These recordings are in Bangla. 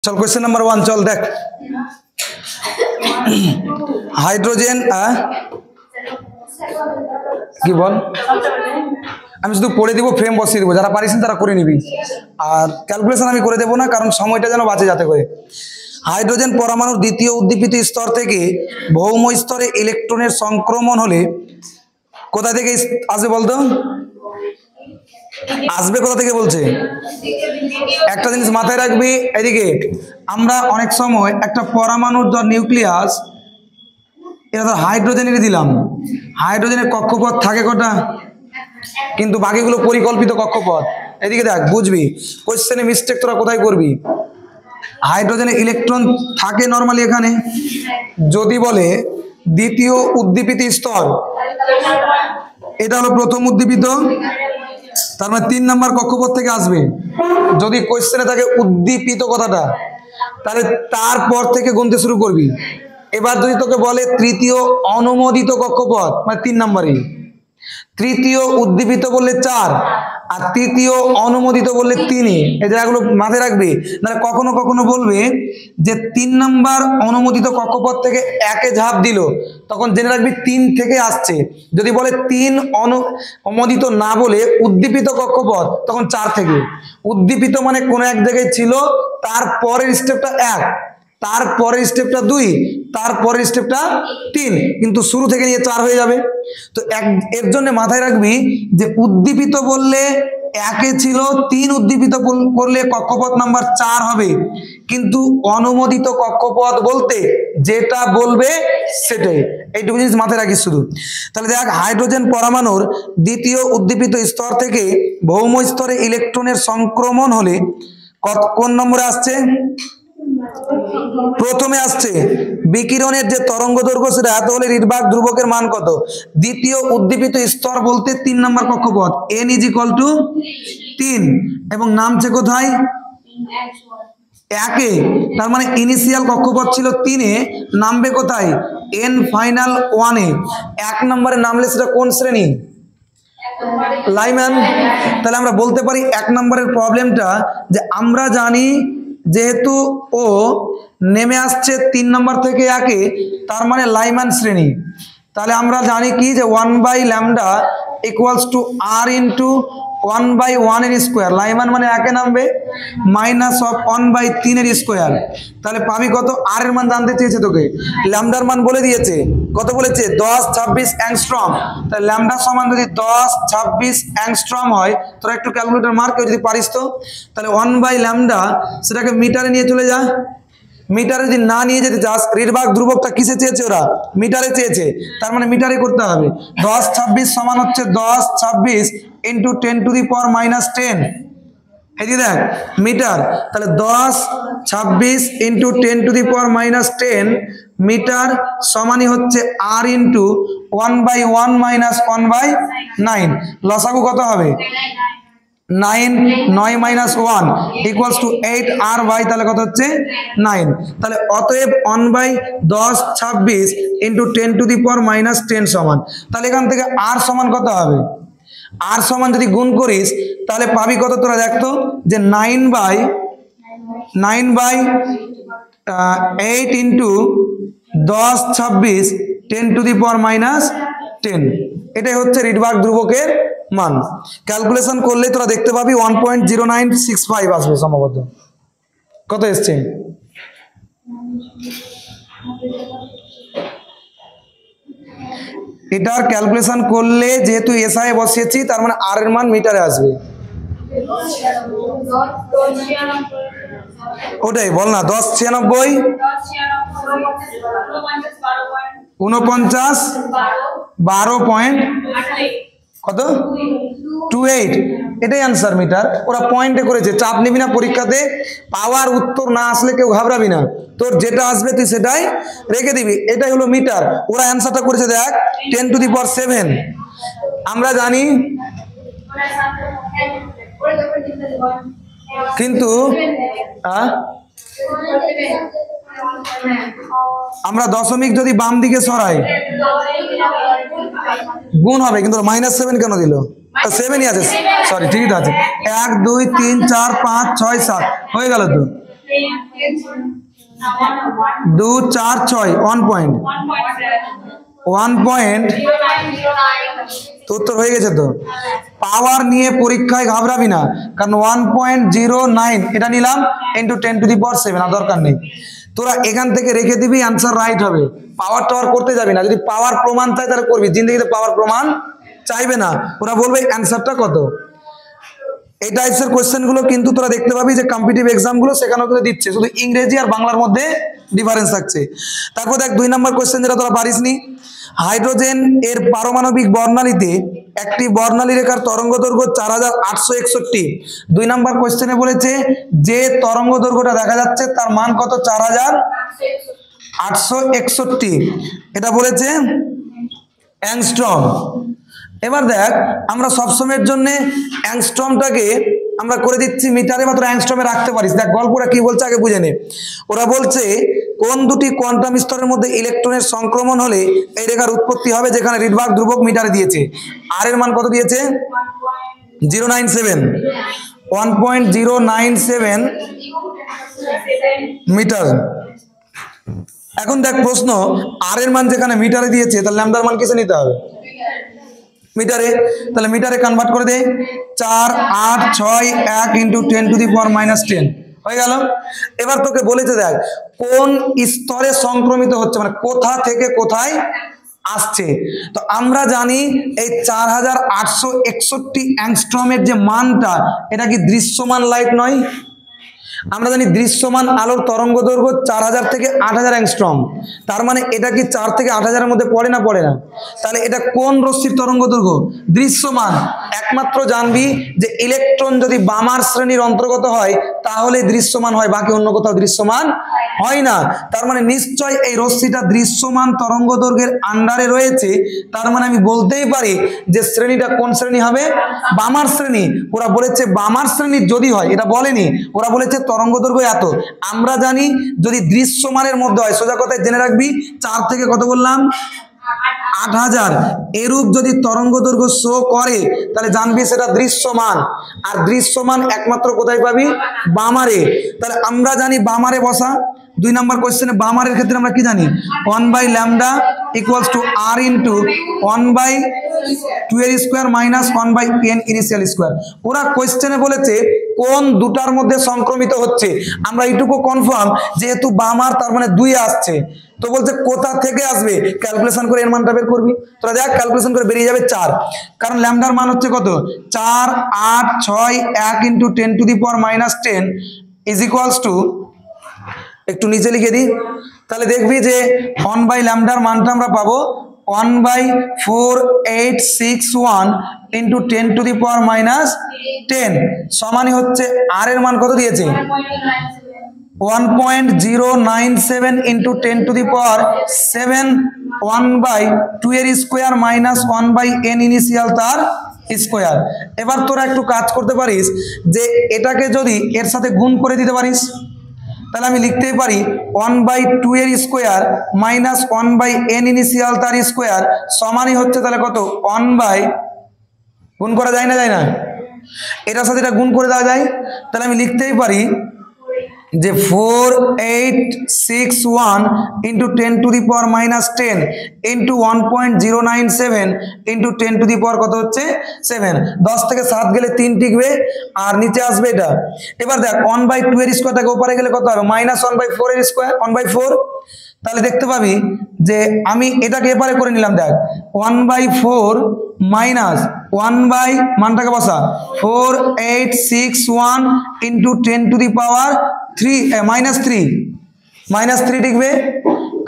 चल क्वेश्चन नंबर 1 चल देख हाइड्रोजेन কি বল আমি শুধু পড়ে দিব ফ্রেম বসিয়ে দিব যারা পারিস তারা করে নিবি আর ক্যালকুলেশন আমি করে দেব না কারণ সময়টা যেন বাঁচে যাতে করে হাইড্রোজেন পরমাণুর দ্বিতীয় উদ্দীপিত স্তর থেকে ভৌম স্তরে ইলেকট্রনের সংক্রমণ হলে কোথা থেকে আসবে বলতো আসবে কোথা থেকে বলছে একটা জিনিস মাথায় রাখবি এদিকে আমরা অনেক সময় একটা পরমাণুর যে নিউক্লিয়াস এটা তো হাইড্রোজেনের দিলাম হাইড্রোজেনের কক্ষপথ থাকে কটা কিন্তু বাকিগুলো পরিকল্পিত কক্ষপথ এদিকে দেখ বুঝবি কোশ্চেনে মিস্টেক তোরা কোথায় করবি হাইড্রোজেনে ইলেকট্রন থাকে নরমালি এখানে যদি বলে দ্বিতীয় উদ্দীপিত স্তর এটা হলো প্রথম উদ্দীপিত তার মানে 3 নাম্বার কক্ষপথ থেকে আসবে যদি কোশ্চেনে থাকে উদ্দীপিত কথাটা তাহলে তারপর থেকে গুনতে শুরু করবি এবার যদি তোকে বলে তৃতীয় অনুমোদিত কক্ষপথ মানে 3 নাম্বারই তৃতীয় উদ্দীপিত বললে 4 আর তৃতীয় অনুমোদিত বললে 3 এই জায়গাগুলো মাথায় রাখবি না কখনো কখনো বলবে যে 3 নাম্বার অনুমোদিত কক্ষপথ থেকে একে ঝাঁপ দিল তখন জেনে রাখবি 3 থেকে আসছে যদি বলে 3 অনুমোদিত না বলে উদ্দীপিত কক্ষপথ তখন 4 থেকে উদ্দীপিত মানে কোন এক জায়গায় ছিল তারপরের স্টেপটা 1 তারপরের স্টেপটা 2 তারপরের স্টেপটা 3 কিন্তু শুরু থেকে নিয়ে 4 হয়ে যাবে তো এর জন্য মাথায় রাখবি যে উদ্দীপিত বললে একে ছিল 3 উদ্দীপিত করলে কক্ষপথ নাম্বার 4 হবে কিন্তু অনুমোদিত কক্ষপথ বলতে যেটা বলবে সেটাই এইটুকু জিনিস মাথায় রাখিস শুধু তাহলে দেখ হাইড্রোজেন পরমাণুর দ্বিতীয় উদ্দীপিত স্তর থেকে ভৌম স্তরে ইলেকট্রনের সংক্রমণ হলে কোন নম্বরে আসছে প্রথমে আসছে বিকিরণের যে তরঙ্গ দৈর্ঘ্য সেটা এত হলে রিডবার্গ ধ্রুবকের মান কত দ্বিতীয় উদ্দীপিত স্তর বলতে 3 নম্বর কক্ষপথ n = 3 এবং নামছে কোথায় একে তার মানে ইনিশিয়াল কক্ষপথ ছিল 3 এ নামবে কোথায় n ফাইনাল 1 এ 1 নম্বরে নামলে সেটা কোন শ্রেণী লাইম্যান তাহলে আমরা বলতে পারি 1 নম্বরের প্রবলেমটা যে আমরা জানি যেহেতু ও নেমে আসছে 3 নাম্বার থেকে একে তার মানে লাইম্যান শ্রেণী তাহলে আমরা জানি কি যে 1/λ = r * 1/1 এর স্কয়ার লাইম্যান মানে একে নামবে -1/3 এর স্কয়ার তাহলে পাবি কত r এর মান জানতে চেয়েছে তোকে ল্যামডার মান বলে দিয়েছে কত বলেছে 10-26 অ্যাংস্ট্রম তাহলে ল্যামডা সমান যদি 10-26 অ্যাংস্ট্রম হয় তোরা একটু ক্যালকুলেটর মার কেউ যদি পারিস তো তাহলে 1/λ সেটাকে মিটারে নিয়ে চলে যা মিটারে যদি না নিয়ে যেতে চাস রিডবার্গ ধ্রুবকটা কিসে চেয়েছে ওরা মিটারে চেয়েছে তার মানে মিটারে করতে হবে 10-26 সমান হচ্ছে 10-26 × 10⁻⁻10 এই যে দেখ মিটার তাহলে 10-26 × 10⁻⁻10 মিটার সমানই হচ্ছে r * 1/1 - 1/9 লসাগু কত হবে 9 9 - 1 = 8 r/, তাহলে কত হচ্ছে 9 তাহলে অতএব 1/10-26 × 10⁻⁻10 সমান তাহলে এখান থেকে r সমান কত হবে r সমান যদি গুণ করিস তাহলে পাবি কত তোরা দেখতো যে 9/8 × 10-26 10⁻⁻10 এটাই হচ্ছে রিডবার্গ ধ্রুবকের মান ক্যালকুলেশন করলে তোরা দেখতে পাবি 1.0965 আসবে সম্ভবত কত এসছে এটার ক্যালকুলেশন করলে যেহেতু এসআই বসিয়েছি তার মানে আর এর মান মিটারে আসবে ওটাই বল না 1096 49 12 কত 28 এটাই आंसर মিটার ওরা পয়েন্টে করেছে চাপ নিবি না পরীক্ষাতে পাওয়ার উত্তর না আসলে কেউ ঘাবড়াবি না তোর যেটা আসবে তুই সেটাই রেখে দিবি এটাই হলো মিটার ওরা आंसरটা করেছে দেখ 10⁷ আমরা জানি কিন্তু আমরা দশমিক যদি বাম দিকে সরাই গুণ হবে কিন্তু -7 কেন দিল 7ই আছে সরি ঠিকই আছে 1 2 3 4 5 6 7 হয়ে গেল তো 2 4 6 1 পয়েন্ট 1 পয়েন্ট তো উত্তর হয়ে গেছে। তো পাওয়ার নিয়ে পরীক্ষায় ঘাবড়াবি না, কারণ 1.09 এটা নিলাম ইন্টু 10⁻7, আর দরকার নেই। তোরা এখান থেকে রেখে দিবি, অ্যান্সার রাইট হবে। পাওয়ার টাওয়ার করতে যাবি না, যদি পাওয়ার প্রমাণ চাই তাহলে করবি, জিন্দগিতে পাওয়ার প্রমাণ চাইবে না, ওরা বলবে অ্যান্সারটা কত। এই টাইপসের কোয়েশ্চেনগুলো কিন্তু তোরা দেখতে পাবি যে কম্পিটিটিভ এক্সামগুলো সেখানেও কিন্তু দিচ্ছে, শুধু ইংরেজি আর বাংলার মধ্যে ডিফারেন্স থাকছে। তারপর দেখ 2 নম্বর কোয়েশ্চেন, যেটা তোরা পারিসনি, হাইড্রোজেন এর পারমাণবিক বর্ণালীতে একটি বর্ণালী রেখার তরঙ্গ দৈর্ঘ্য 4861। 2 নম্বর কোয়েশ্চেনে বলেছে যে তরঙ্গ দৈর্ঘ্যটা দেখা যাচ্ছে তার মান কত, 4861, এটা বলেছে অ্যাংস্ট্রম। এবার দেখ আমরা সবসময়ের জন্য অ্যাংস্ট্রমটাকে আমরা করে দিচ্ছি মিটারে, মাত্র অ্যাংস্ট্রমে রাখতে পারিস। দেখ গল্পটা কি বলছে আগে বুঝে নে। ওরা বলছে কোন দুটি কোয়ান্টাম স্তরের মধ্যে ইলেকট্রনের সংক্রমণ হলে এই রেখার উৎপত্তি হবে, যেখানে রিডবার্গ ধ্রুবক মিটারে দিয়েছে। আর এর মান কত দিয়েছে, 097, 1.097 মিটার। এখন দেখ প্রশ্ন, আর এর মান যেখানে মিটারে দিয়েছে, তাহলে ল্যামডার মান কিসে নিতে হবে, মিটারে। তাহলে মিটারে কনভার্ট করে দে, 4 8 6 1 ইন্টু 10⁻−10 হয়ে গেল। এবার তোকে বলেছে দেখ কোন স্তরে সংক্রমিত হচ্ছে, মানে কোথা থেকে কোথায় আসছে। তো আমরা জানি এই 4861 অ্যাংস্ট্রমের যে মানটা, এটা কি দৃশ্যমান লাইট নয়? আমরা জানি দৃশ্যমান আলোর তরঙ্গ দৈর্ঘ্য 4000 থেকে 8000 অ্যাংস্ট্রম, তার মানে এটা কি 4 থেকে 8000 এর মধ্যে পড়ে না, পড়ে না? তাহলে এটা কোন রশ্মির তরঙ্গ দৈর্ঘ্য, দৃশ্যমান। একমাত্র জানবি যে ইলেকট্রন যদি বামার শ্রেণীর অন্তর্গত হয় তাহলে দৃশ্যমান হয়, বাকি অন্য কোথাও দৃশ্যমান হয় না। তার মানে নিশ্চয় এই রশ্মিটা দৃশ্যমান তরঙ্গ দৈর্ঘ্যের আন্ডারে রয়েছে, তার মানে আমি বলতেই পারি যে শ্রেণীটা কোন শ্রেণী হবে, বামার শ্রেণী। ওরা বলেছে বামার শ্রেণীর যদি হয়, এটা বলেনি, ওরা বলেছে তরঙ্গ দৈর্ঘ্য এত। আমরা জানি যদি দৃশ্যমানের মধ্যে হয়, সোজা কথায় জেনে রাখবি 4 থেকে কত বললাম, 8000 এরূপ যদি তরঙ্গ দৈর্ঘ্য শো করে তাহলে জানবি সেটা দৃশ্যমান। আর দৃশ্যমান একমাত্র কোথায় পাবি, বামারে। তাহলে আমরা জানি বামারে বসা। 2 নম্বর কোশ্চেনে বামারের ক্ষেত্রে আমরা কি জানি, 1/λ = r ইন্টু 1/2 এর square minus 1/n initial square. ওরা কোশ্চেনে বলেছে কোন দুটার মধ্যে সংক্রমিত হচ্ছে, আমরা এইটুকু কনফার্ম যেহেতু বামার তার মানে 2 আসছে, তো বলছে কোথা থেকে আসবে, ক্যালকুলেশন করে এর মানটা বের করবি। তোরা দেখ ক্যালকুলেশন করে বেরিয়ে যাবে 4, কারণ ল্যামডার মান হচ্ছে কত, 4 8 6 1 ইন্টু 10⁻10 ইজ ইকুয়ালস টু, একটু নিচে লিখে দিই, তাহলে দেখবি যে 1/λ মানটা আমরা পাবো 1/4861 ইন্টু 10⁻10 সমানই হচ্ছে আর এর মান কত দিয়েছে, 1.097 ইন্টু 10⁻7 1/2 এর স্কোয়ার মাইনাস 1/n ইনিশিয়াল তার স্কোয়ার। এবার তোরা একটু কাজ করতে পারিস যে এটাকে যদি এর সাথে গুণ করে দিতে পারিস, তাহলে আমি লিখতেই পারি 1/2 এর স্কোয়ার মাইনাস 1/n ইনিশিয়াল তার স্কোয়ার সমানই হচ্ছে তাহলে কত, 1 গুণ করা যায় না, যায় না, এটার সাথে এটা গুণ করে দেওয়া যায়। তাহলে আমি লিখতেই পারি যে 4861 ইন্টু 10⁻10 ইন্টু 1.097 ইন্টু 10⁻, কত হচ্ছে 7, 10 থেকে 7 গেলে 3 টিকবে আর নিচে আসবে এটা। এবার দেখ 1/2 এর স্কোয়ারটাকে উপরে গেলে কত হবে, মাইনাস 1/4 এর স্কোয়ার 1/4। তাহলে দেখতে পাবি যে আমি এটাকে এপারে করে নিলাম, দেখ 1/4 মাইনাস 1 মানটাকে বসা 4861 ইন্টু 10⁻3 -3 টিকবে,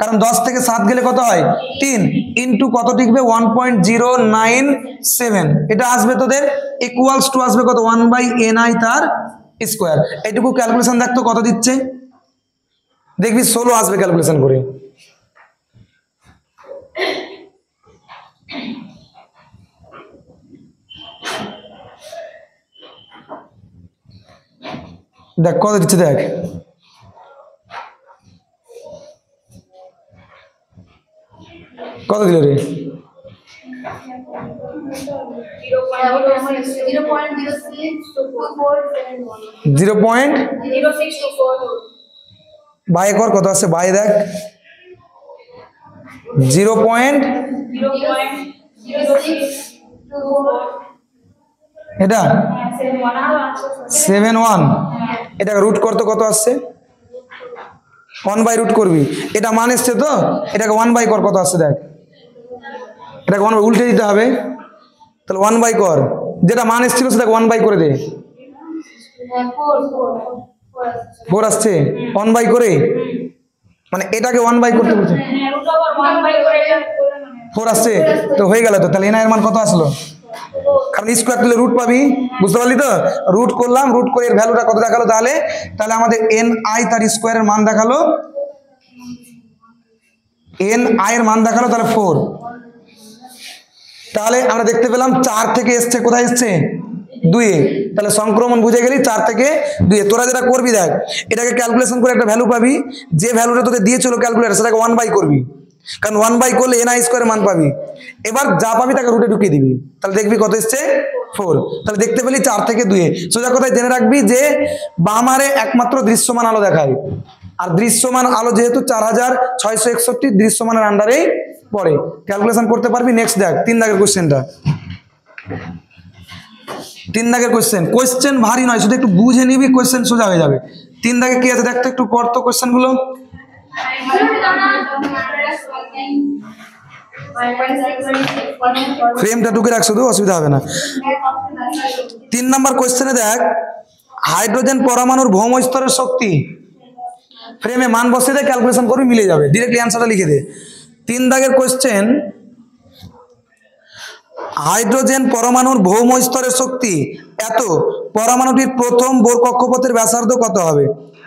কারণ 10 থেকে 7 গেলে কত হয় 3 ইন্টু কত টিকবে 1.097, এটা আসবে তোদের ইকুয়ালস টু আসবে কত 1/ni তার স্কোয়ার। এইটুকু ক্যালকুলেশন দেখতো কত দিচ্ছে, দেখবি 16 আসবে ক্যালকুলেশন করে। দেখ কত দিচ্ছে, দেখ কত দিল রে, 0.0624 বাই কর, কত আসছে বাই দেখ 0. এটা 7.1, এটা রুট করতে কত আসছে 1/√, করবি এটা মান এসছে তো, এটাকে 1/, কর কত আসছে দেখ, এটাকে 1/, উল্টে দিতে হবে, তাহলে 1/, কর যেটা মান এসছিল সেটাকে 1/, করে দে, 4 আসছে 1/, করে মানে এটাকে 1/, করতে বলছে 4 আসছে তো হয়ে গেল তো, তাহলে এর মান কত আসলো, কারণ স্কোয়ার তুলে রুট পাবি, বুঝতে পারলি তো, রুট করলাম, রুট করে এর ভ্যালুটা কত দেখালো, তাহলে তাহলে আমাদের ni তার স্কোয়ারের মান দেখালো, ni এর মান দেখালো তাহলে 4, তাহলে আমরা দেখতে পেলাম 4 থেকে এসছে, কোথায় এসছে 2 এ, তাহলে সংক্রমণ বুঝে গেলি 4 থেকে 2 এ। তোরা যেটা করবি দেখ, এটাকে ক্যালকুলেশন করে একটা ভ্যালু পাবি, যে ভ্যালুটা তোকে দিয়েছিল ক্যালকুলেটর সেটাকে 1/, করবি, কারণ 1/, করলে ni স্কোয়ারের মান পাবি, এবার যা পাবি তাকে রুটে ঢুকিয়ে দিবি, তাহলে দেখবি কত এসছে 4, তাহলে দেখতে পেলি 4 থেকে 2 এ। সোজা কথায় জেনে রাখবি যে বামারে একমাত্র দৃশ্যমান আলো দেখায়, আর দৃশ্যমান আলো যেহেতু 4661 দৃশ্যমানের আন্ডারেই পড়ে, ক্যালকুলেশন করতে পারবি। নেক্সট দেখ 3 দাগের কোশ্চেনটা, 3 দাগের কোশ্চেন ভারী নয়, শুধু একটু বুঝে নিবি, কোশ্চেন সোজা হয়ে যাবে। 3 দাগে কি আছে দেখতে, একটু পড়তো কোশ্চেন গুলো, ফ্রেমটা ঢুকে রাখ, শুধু অসুবিধা হবে না। 3 নম্বর কোশ্চেনে দেখ, হাইড্রোজেন পরমাণুর ভৌম স্তরের শক্তি, ফ্রেমে মান বসিয়ে দে, ক্যালকুলেশন করবি, মিলে যাবে, ডিরেক্টলি অ্যান্সারটা লিখে দে। 3 দাগের কোশ্চেন, হাইড্রোজেন পরমাণুর ভৌম স্তরের শক্তি এত, পরমাণুটির প্রথম বোর কক্ষপথের ব্যাসার্ধ কত হবে।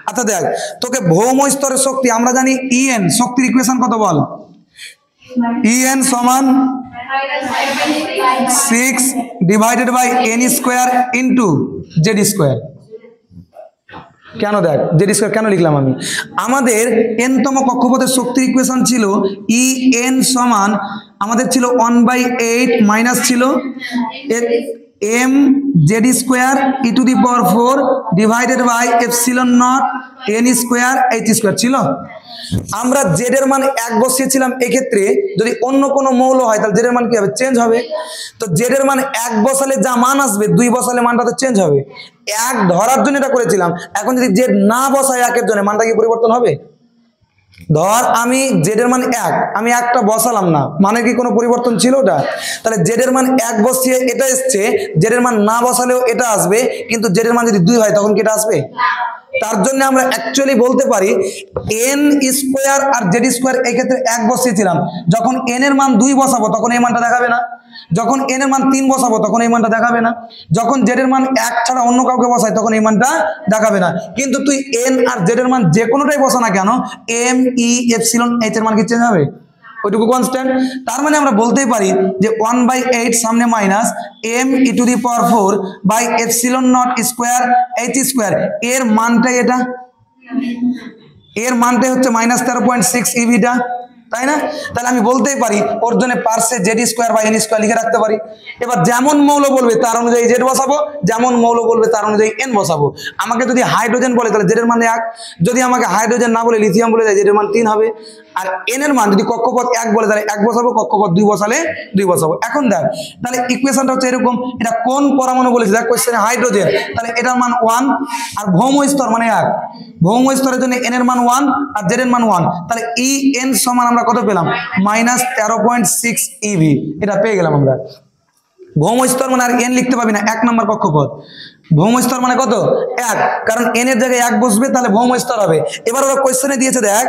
আচ্ছা দেখ, তোকে ভৌম স্তরের শক্তি আমরা জানি En, শক্তির ইকুয়েশন কত বল, En সমান 6 divided by n square into Z square. কেন দেখ জেড স্কোয়ার কেন লিখলাম আমি, আমাদের n তম কক্ষপথের শক্তির ইকুয়েশন ছিল En সমান, আমাদের ছিল 1/8 মাইনাস ছিল m Z square e to the power 4 divided by epsilon naught n square h square ছিল। আমরা জেড এর মান 1 বসিয়েছিলাম, এক্ষেত্রে যদি অন্য কোনো মৌল হয় তাহলে জেড এর মান কি হবে, চেঞ্জ হবে, তো জেড এর মান 1 বসালে যা মান আসবে 2 বসালে মানটা তো চেঞ্জ হবে, 1 ধরার জন্য এটা করেছিলাম। এখন যদি জেড না বসায় 1 এর জন্য, মানটা কি পরিবর্তন হবে, ধর আমি জেড এর মান 1, আমি 1টা বসালাম না, মানে কি কোনো পরিবর্তন ছিল ওটা, তাহলে জেড এর মান 1 বসিয়ে এটা এসছে, জেড এর মান না বসালেও এটা আসবে, কিন্তু জেড এর মান যদি 2 হয় তখন কি এটা আসবে, তার জন্য আমরা অ্যাকচুয়ালি বলতে পারি n স্কোয়ার আর জেড স্কোয়ার এই ক্ষেত্রে 1 বসিয়েছিলাম, যখন n এর মান 2 বসাবো তখন এই মানটা দেখাবে না, যখন n এর মান 3 বসাবো তখন এই মানটা দেখাবে না, যখন z এর মান 1 ছাড়া অন্য কাউকে বসাই তখন এই মানটা দেখাবে না, কিন্তু তুই n আর z এর মান যে কোনোটাই বসা না কেন, m e এপসিলন h এর মান কি চেঞ্জ হবে, ওইটুকু কনস্ট্যান্ট। তার মানে আমরা বলতেই পারি যে 1/8 সামনে minus m e to the power 4 by epsilon naught square h square, এর মানটাই এটা, এর মানটাই হচ্ছে -13.6 ইভিটা, তাই না, তাহলে আমি বলতেই পারি ওর জন্য পার্সে জেড স্কোয়ার বা এন স্কোয়ার লিখে রাখতে পারি। এবার যেমন মৌল বলবে তার অনুযায়ী জেড বসাবো, যেমন মৌল বলবে তার অনুযায়ী এন বসাবো। আমাকে যদি হাইড্রোজেন বলে তাহলে জেড এর মান 1, যদি আমাকে হাইড্রোজেন না বলে লিথিয়াম বলে যায় জেড এর মান 3 হবে, আর এন এর মান যদি কক্ষপথ 1 বলে তাহলে 1 বসাবো, কক্ষপথ 2 বসালে 2 বসাবো। এখন দেখ তাহলে ইকুয়েশনটা হচ্ছে এরকম, এটা কোন পরমাণু বলেছে দেখ কোশ্চেনে, হাইড্রোজেন, তাহলে এটার মান 1, আর ভৌম স্তর মানে 1, ভৌম স্তরের জন্য এন এর মান 1 আর জেড এর মান 1, তাহলে ই এন সমান আমরা কত পেলাম, -13.6 ইভি, এটা পেয়ে গেলাম আমরা। ভৌম স্তর মানে আর এন লিখতে পাবি না, 1 নম্বর কক্ষপথ, ভৌম স্তর মানে কত 1, কারণ এন এর জায়গায় 1 বসবে তাহলে ভৌম স্তর হবে। এবার ওরা কোশ্চেনে দিয়েছে দেখ,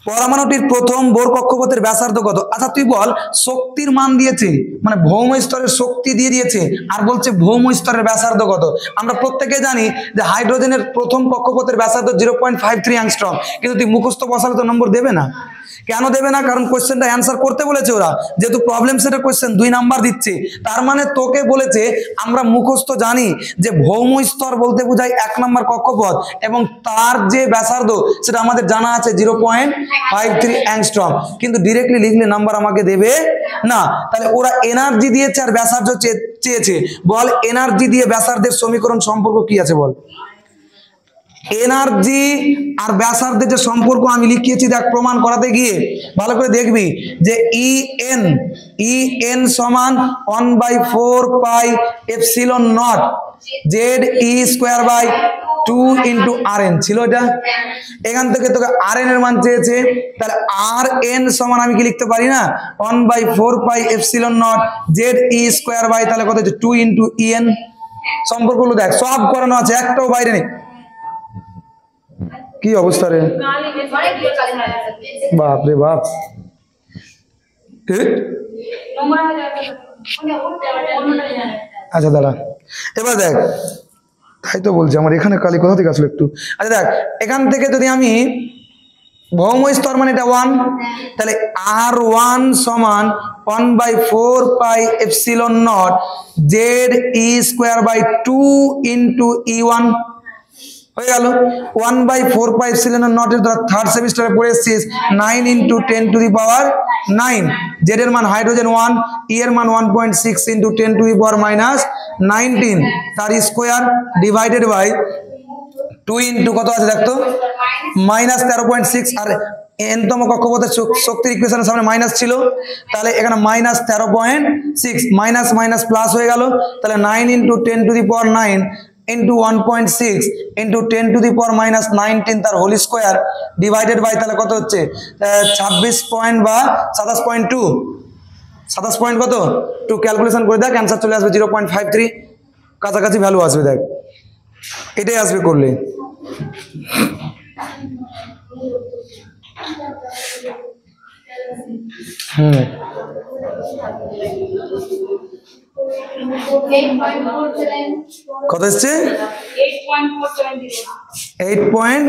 পরমাণুটির প্রথম বোর কক্ষপথের ব্যাসার্ধ কত। আচ্ছা তুই বল, শক্তির মান দিয়েছে মানে ভৌম স্তরের শক্তি দিয়ে দিয়েছে, আর বলছে ভৌম স্তরের ব্যাসার্ধ কত। আমরা প্রত্যেকে জানি যে হাইড্রোজেনের প্রথম কক্ষপথের ব্যাসার্ধ 0.53 অ্যাংস্ট্রম, কিন্তু তুই মুখস্থ বসালে তো নম্বর দেবে না। কেন দেবে না, কারণ কোশ্চেনটা অ্যান্সার করতে বলেছে ওরা, যেহেতু প্রবলেম সেটের কোশ্চেন 2 নাম্বার দিচ্ছে, তার মানে তোকে বলেছে আমরা মুখস্থ জানি যে ভৌম স্তর বলতে বোঝায় 1 নম্বর কক্ষপথ, এবং তার যে ব্যাসার্ধ সেটা আমাদের জানা আছে 0.53 অ্যাংস্ট্রম, কিন্তু ডিরেক্টলি লিখলে নাম্বার আমাকে দেবে না। তাহলে ওরা এনার্জি দিয়েছে আর ব্যাসার্ধ চেয়েছে, বল এনার্জি দিয়ে ব্যাসার্ধের সমীকরণ সম্পর্ক কি আছে বল, এনার্জি আর ব্যাসার্ধের যে সম্পর্ক আমি লিখিয়েছি দেখ, প্রমাণ করাতে গিয়ে ভালো করে দেখবি যে EN সমান 1/4 এপসিলন নট ZE² × RN ছিল এটা। এখান থেকে তোকে RN এর মান চেয়েছে, তাহলে RN সমান আমি কি লিখতে পারি না 1/4 এপসিলন নট ZE², তাহলে কত হচ্ছে 2 × EN। সম্পর্কগুলো দেখ সব করানো আছে, একটাও বাইরে নেই। কি অবস্থা রে, বাপ রে বাপ। আচ্ছা দাঁড়া, এবার দেখ, তাই তো বলছি আমার এখানে কালি কোথা থেকে আসলো একটু। আচ্ছা দেখ, এখান থেকে যদি আমি ভৌম স্তর মানে এটা 1, তাহলে R1 সমান 1/4 এপসিলন নট ZE²/2 × E1 হয়ে গেল। 1/4 এপসিলন নটের দ্বারা থার্ড সেমিস্টারে পড়ে এসেছিস 9 × 10⁹ জেড এর মান হাইড্রোজেন 1, ই এর মান 1.6 × 10⁻19 তার স্কোয়ার ডিভাইডেড বাই 2 × কত আছে দেখতো -13.6, আর এনতম কক্ষপথের শক্তির ইকুয়েশনের সামনে মাইনাস ছিল, তাহলে এখানে -13.6 মাইনাস মাইনাস প্লাস হয়ে গেল, তাহলে 9 × 10⁹ into 1.6 into 10⁻19 তার হোল স্কোয়ার ডিভাইডেড বাই তাহলে কত হচ্ছে 26 পয়েন্ট বা 27.2 27 পয়েন্ট কত 2 ক্যালকুলেশন করে দেখ, অ্যান্সার চলে আসবে 0.53, কাছাকাছি ভ্যালু আসবে দেখ, এটাই আসবে করলে। কত এসছে 8.10⁻⁻,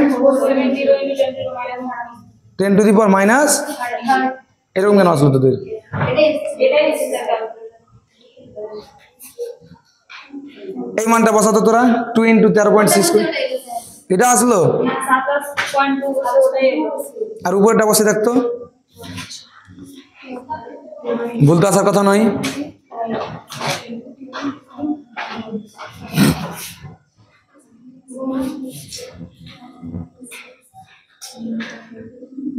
এরকম কেন আসলো তোদের? এই মানটা বসাতো তোরা 2 × 13.6 এটা আসলো, আর উপরটা বসে দেখতো, ভুল তো আসার কথা নয়।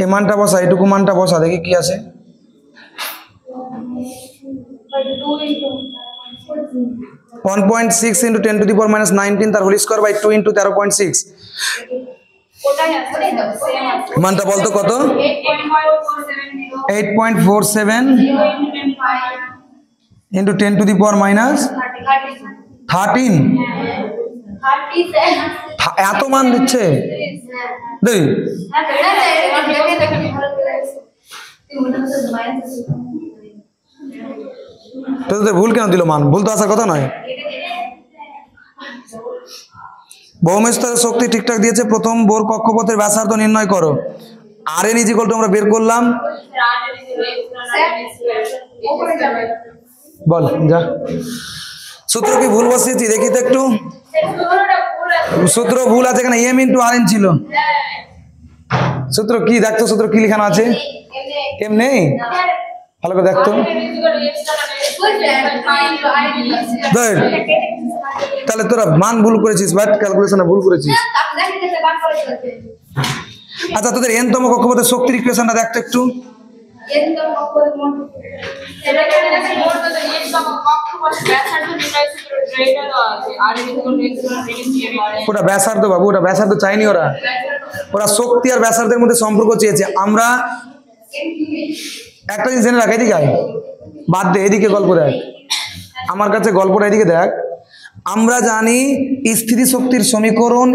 এই মানটা বসা, এটুকু মানটা বসা, দেখি কি আছে। 1.6 × 10⁻19 তার হোল স্কোয়ার বাই 2 × 13.6 মানটা বলতো কত 8.47 × 10⁻13 এত মান দিচ্ছে দেখ, তোদের ভুল কেন দিল মান? ভুল তো আসার কথা নয়। ভৌম স্তরের শক্তি ঠিকঠাক দিয়েছে, প্রথম বোর কক্ষপথের ব্যাসার্ধ নির্ণয় করো। RN = আমরা বের করলাম, বল যা। সূত্র কি ভুল বসিয়েছি দেখি তো একটু, সূত্র ভুল আছে, এখানে M × RN ছিল। সূত্র কি দেখতো, সূত্র কি লেখানো আছে? এম নেই, ভালো করে দেখতো। তাহলে তোরা মান ভুল করেছিস, বাট ক্যালকুলেশনে ভুল করেছিস। আচ্ছা তোদের এনতম কক্ষপথের শক্তির ইকুয়েশনটা দেখতো একটু। ওটা ব্যাসার্ধ বাবু, ওটা ব্যাসার্ধ চাইনি, ওরা শক্তি আর ব্যাসার্ধের মধ্যে সম্পর্ক চেয়েছে। আমরা একটা জিনিস জেনে রাখ, এদিকে আয়, বাদ দে, এদিকে গল্প দেখ, আমার কাছে গল্পটা এদিকে দেখ। আমরা জানি স্থিতি শক্তির সমীকরণ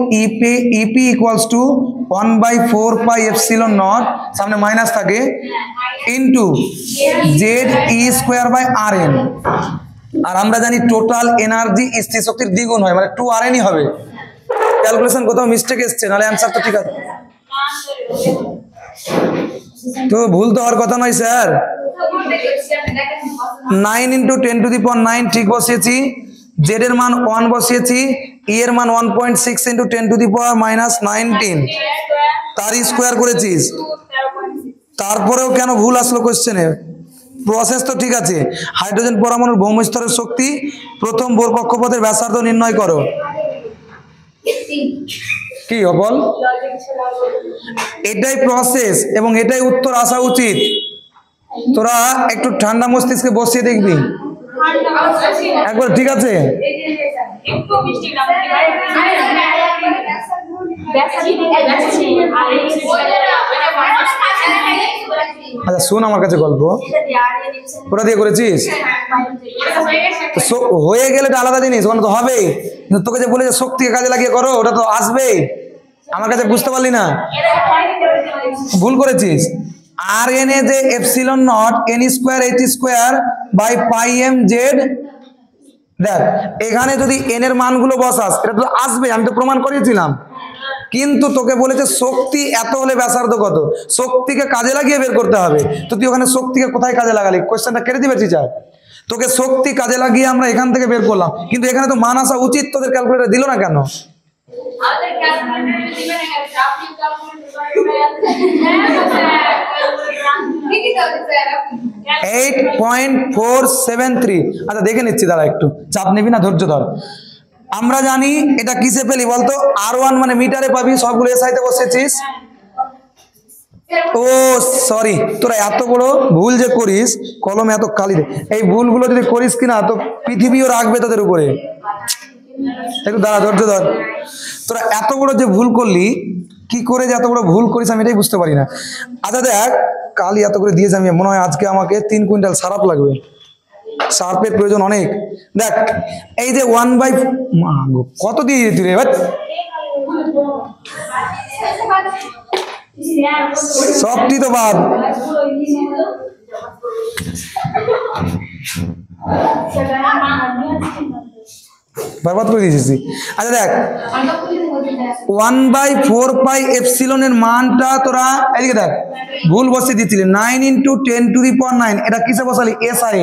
ইপি = 1/4 এপসিলন নট, সামনে মাইনাস থাকে, ইন্টু ZE²/RN। আর আমরা জানি টোটাল এনার্জি স্থির শক্তির দ্বিগুণ হয়, মানে 2RN হবে। ক্যালকুলেশন কোথাও মিস্টেক এসছে, নাহলে অ্যান্সার তো ঠিক আছে। তো ভুল তো হওয়ার কথা নয় স্যার। 9 × 10⁹ ঠিক বসিয়েছি, জেড এর মান 1 বসিয়েছি, ই এর মান 1.6 × 10⁻19 তার স্কোয়ার করেছিস। তারপরেও কেন ভুল আসলো কোশ্চেনে? প্রসেস তো ঠিক আছে। হাইড্রোজেন পরমাণুর ভৌম স্তরের শক্তি, প্রথম বোর কক্ষপথের ব্যাসার্ধ নির্ণয় করো। কি বল? এটাই প্রসেস এবং এটাই উত্তর আসা উচিত। তোরা একটু ঠান্ডা মস্তিষ্কে বসিয়ে দেখবি একবার, ঠিক আছে? আচ্ছা শোন আমার কাছে গল্প, ওটা দিয়ে করেছিস হয়ে গেলে এটা আলাদা জিনিস, ওখানে তো হবেই। তোকে যে বলে যে শক্তিকে কাজে লাগিয়ে করো, ওটা তো আসবেই। আমার কাছে বুঝতে পারলি না, ভুল করেছিস। আর এন এ যে epsilon naught n square h square by pi m Z, দেখ এখানে যদি এন এর মানগুলো বসাস এটা তো আসবে, আমি তো প্রমাণ করেছিলাম। কিন্তু তোকে বলেছে শক্তি এত হলে ব্যাসার্ধ কত, শক্তিকে কাজে লাগিয়ে বের করতে হবে। তো তুই ওখানে শক্তিকে কোথায় কাজে লাগালি? কোয়েশ্চেনটা কেটে দিবে টিচার। তোকে শক্তি কাজে লাগিয়ে আমরা এখান থেকে বের করলাম, কিন্তু এখানে তো মান আসা উচিত, তোদের ক্যালকুলেটর দিল না কেন? 8.473। আচ্ছা দেখে নিচ্ছি, দাঁড়া একটু চাপ নিবি না, ধৈর্য ধর। আমরা জানি এটা কিসে পেলি বলতো? R1 মানে মিটারে পাবি, সবগুলো এসআইতে বসেছিস। ও সরি, তোরা এত বড় ভুল যে করিস, কলমে এত কালি দে, এই ভুলগুলো যদি করিস কিনা তো পৃথিবীও রাখবে তোদের উপরে। একটু দাঁড়া, ধৈর্য ধর। তোরা এত বড় যে ভুল করলি, কি করে যে এত বড় ভুল করিস আমি এটাই বুঝতে পারি না। আচ্ছা দেখ, কালি এত করে দিয়েছে, আমি মনে হয় আজকে আমাকে 3 কুইন্টাল সারাপ লাগবে, সার্পের প্রয়োজন অনেক। দেখ এই যে 1/, কত দিয়ে দিতি রে? সবটি তো বাদ, বরবাদ করে দিয়েছিস। আচ্ছা দেখ 1/4 পাই এপসিলনের মানটা তোরা এদিকে দেখ ভুল বসিয়ে দিচ্ছিলি, 9 × 10⁹ এটা কিসে বসালি? এসআই।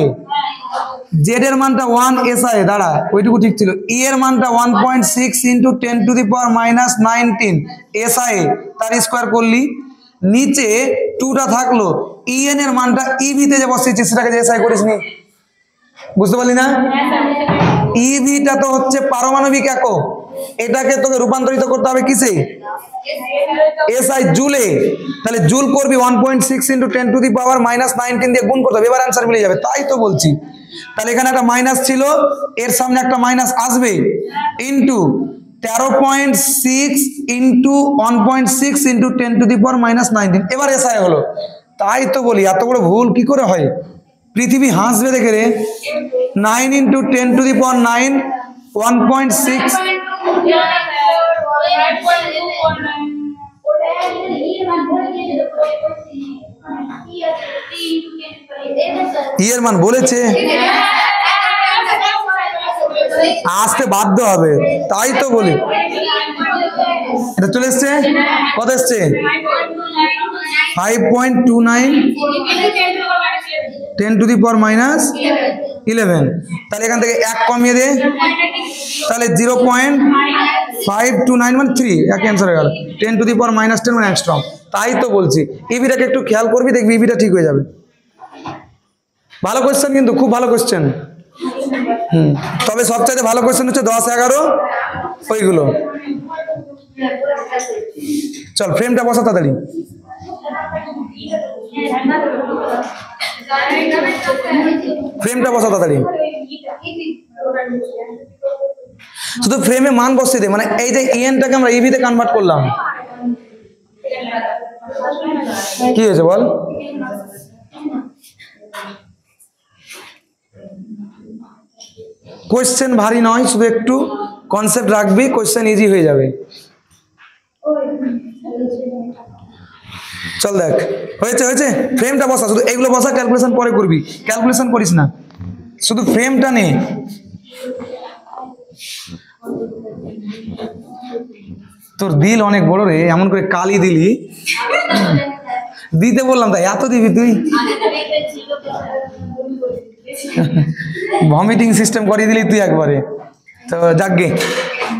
জেড এর মানটা 1 এসআই, দাঁড়া ওইটুকু ঠিক ছিল। ই এর মানটা 1.6 × 10⁻⁻19 এসআই, তার স্কোয়ার করলি, নিচে 2টা থাকলো। ইএন এর মানটা ইভিতে যে বসিয়েছিস সেটাকে যে এসআই করিস নি, বুঝতে পারলি না? ইভিটা তো হচ্ছে পারমাণবিক একক, এটাকে তোকে রূপান্তরিত করতে হবে কিসে? এসআই, জুলে। তাহলে জুল করবি 1.6 × 10⁻⁻19 দিয়ে গুণ করতে হবে, এবার অ্যান্সার মিলে যাবে। তাই তো বলছি। তাহলে এখানে একটা মাইনাস ছিল, এর সামনে একটা মাইনাস আসবে, ইন্টু 13.6 × 1.6 × 10⁻⁻19, এবার এসআই হলো। তাই তো বলি এত বড় ভুল কি করে হয়? পৃথিবী হাসবে দেখে রে। 9 × 10⁹ 1.6, ইয়ের মান বলেছে আসতে বাধ্য হবে, তাই তো বলি। এটা চলে এসছে, কত এসছে? 5.29 10⁻11। তাহলে এখান থেকে 1 কমিয়ে দে, তাহলে 0.529 মানে 3, এক অ্যান্সার হয়ে গেল। 10⁻10 মানে অ্যাংস্ট্রম। তাই তো বলছি, ইভিটাকে একটু খেয়াল করবি, দেখবি ইভিটা ঠিক হয়ে যাবে। ভালো কোয়েশ্চেন, কিন্তু খুব ভালো কোয়েশ্চেন। তবে সবচাইতে ভালো কোয়েশ্চেন হচ্ছে 10, 11 ওইগুলো। চল ফ্রেমটা বসা তাড়াতাড়ি। ফ্রেমটা বসা তাড়াতাড়ি, শুধু ফ্রেমে মান বসিয়ে দে। মানে এই যে ইএনটাকে আমরা ইভিতে কনভার্ট করলাম, কি হয়েছে বল? কোয়েশ্চেন ভারী নয়, শুধু একটু কনসেপ্ট রাখবি, কোয়েশ্চেন ইজি হয়ে যাবে। চল দেখ, হয়েছে হয়েছে। ফ্রেমটা বসা, শুধু এগুলো বসা, ক্যালকুলেশন পরে করবি। ক্যালকুলেশন করিস না, শুধু ফ্রেমটা নে। তোর দিল অনেক বড় রে, এমন করে কালি দিলি। দিতে বললাম তাই এত দিবি তুই? ভমিটিং সিস্টেম করিয়ে দিলি তুই একবারে। তো যাকগে,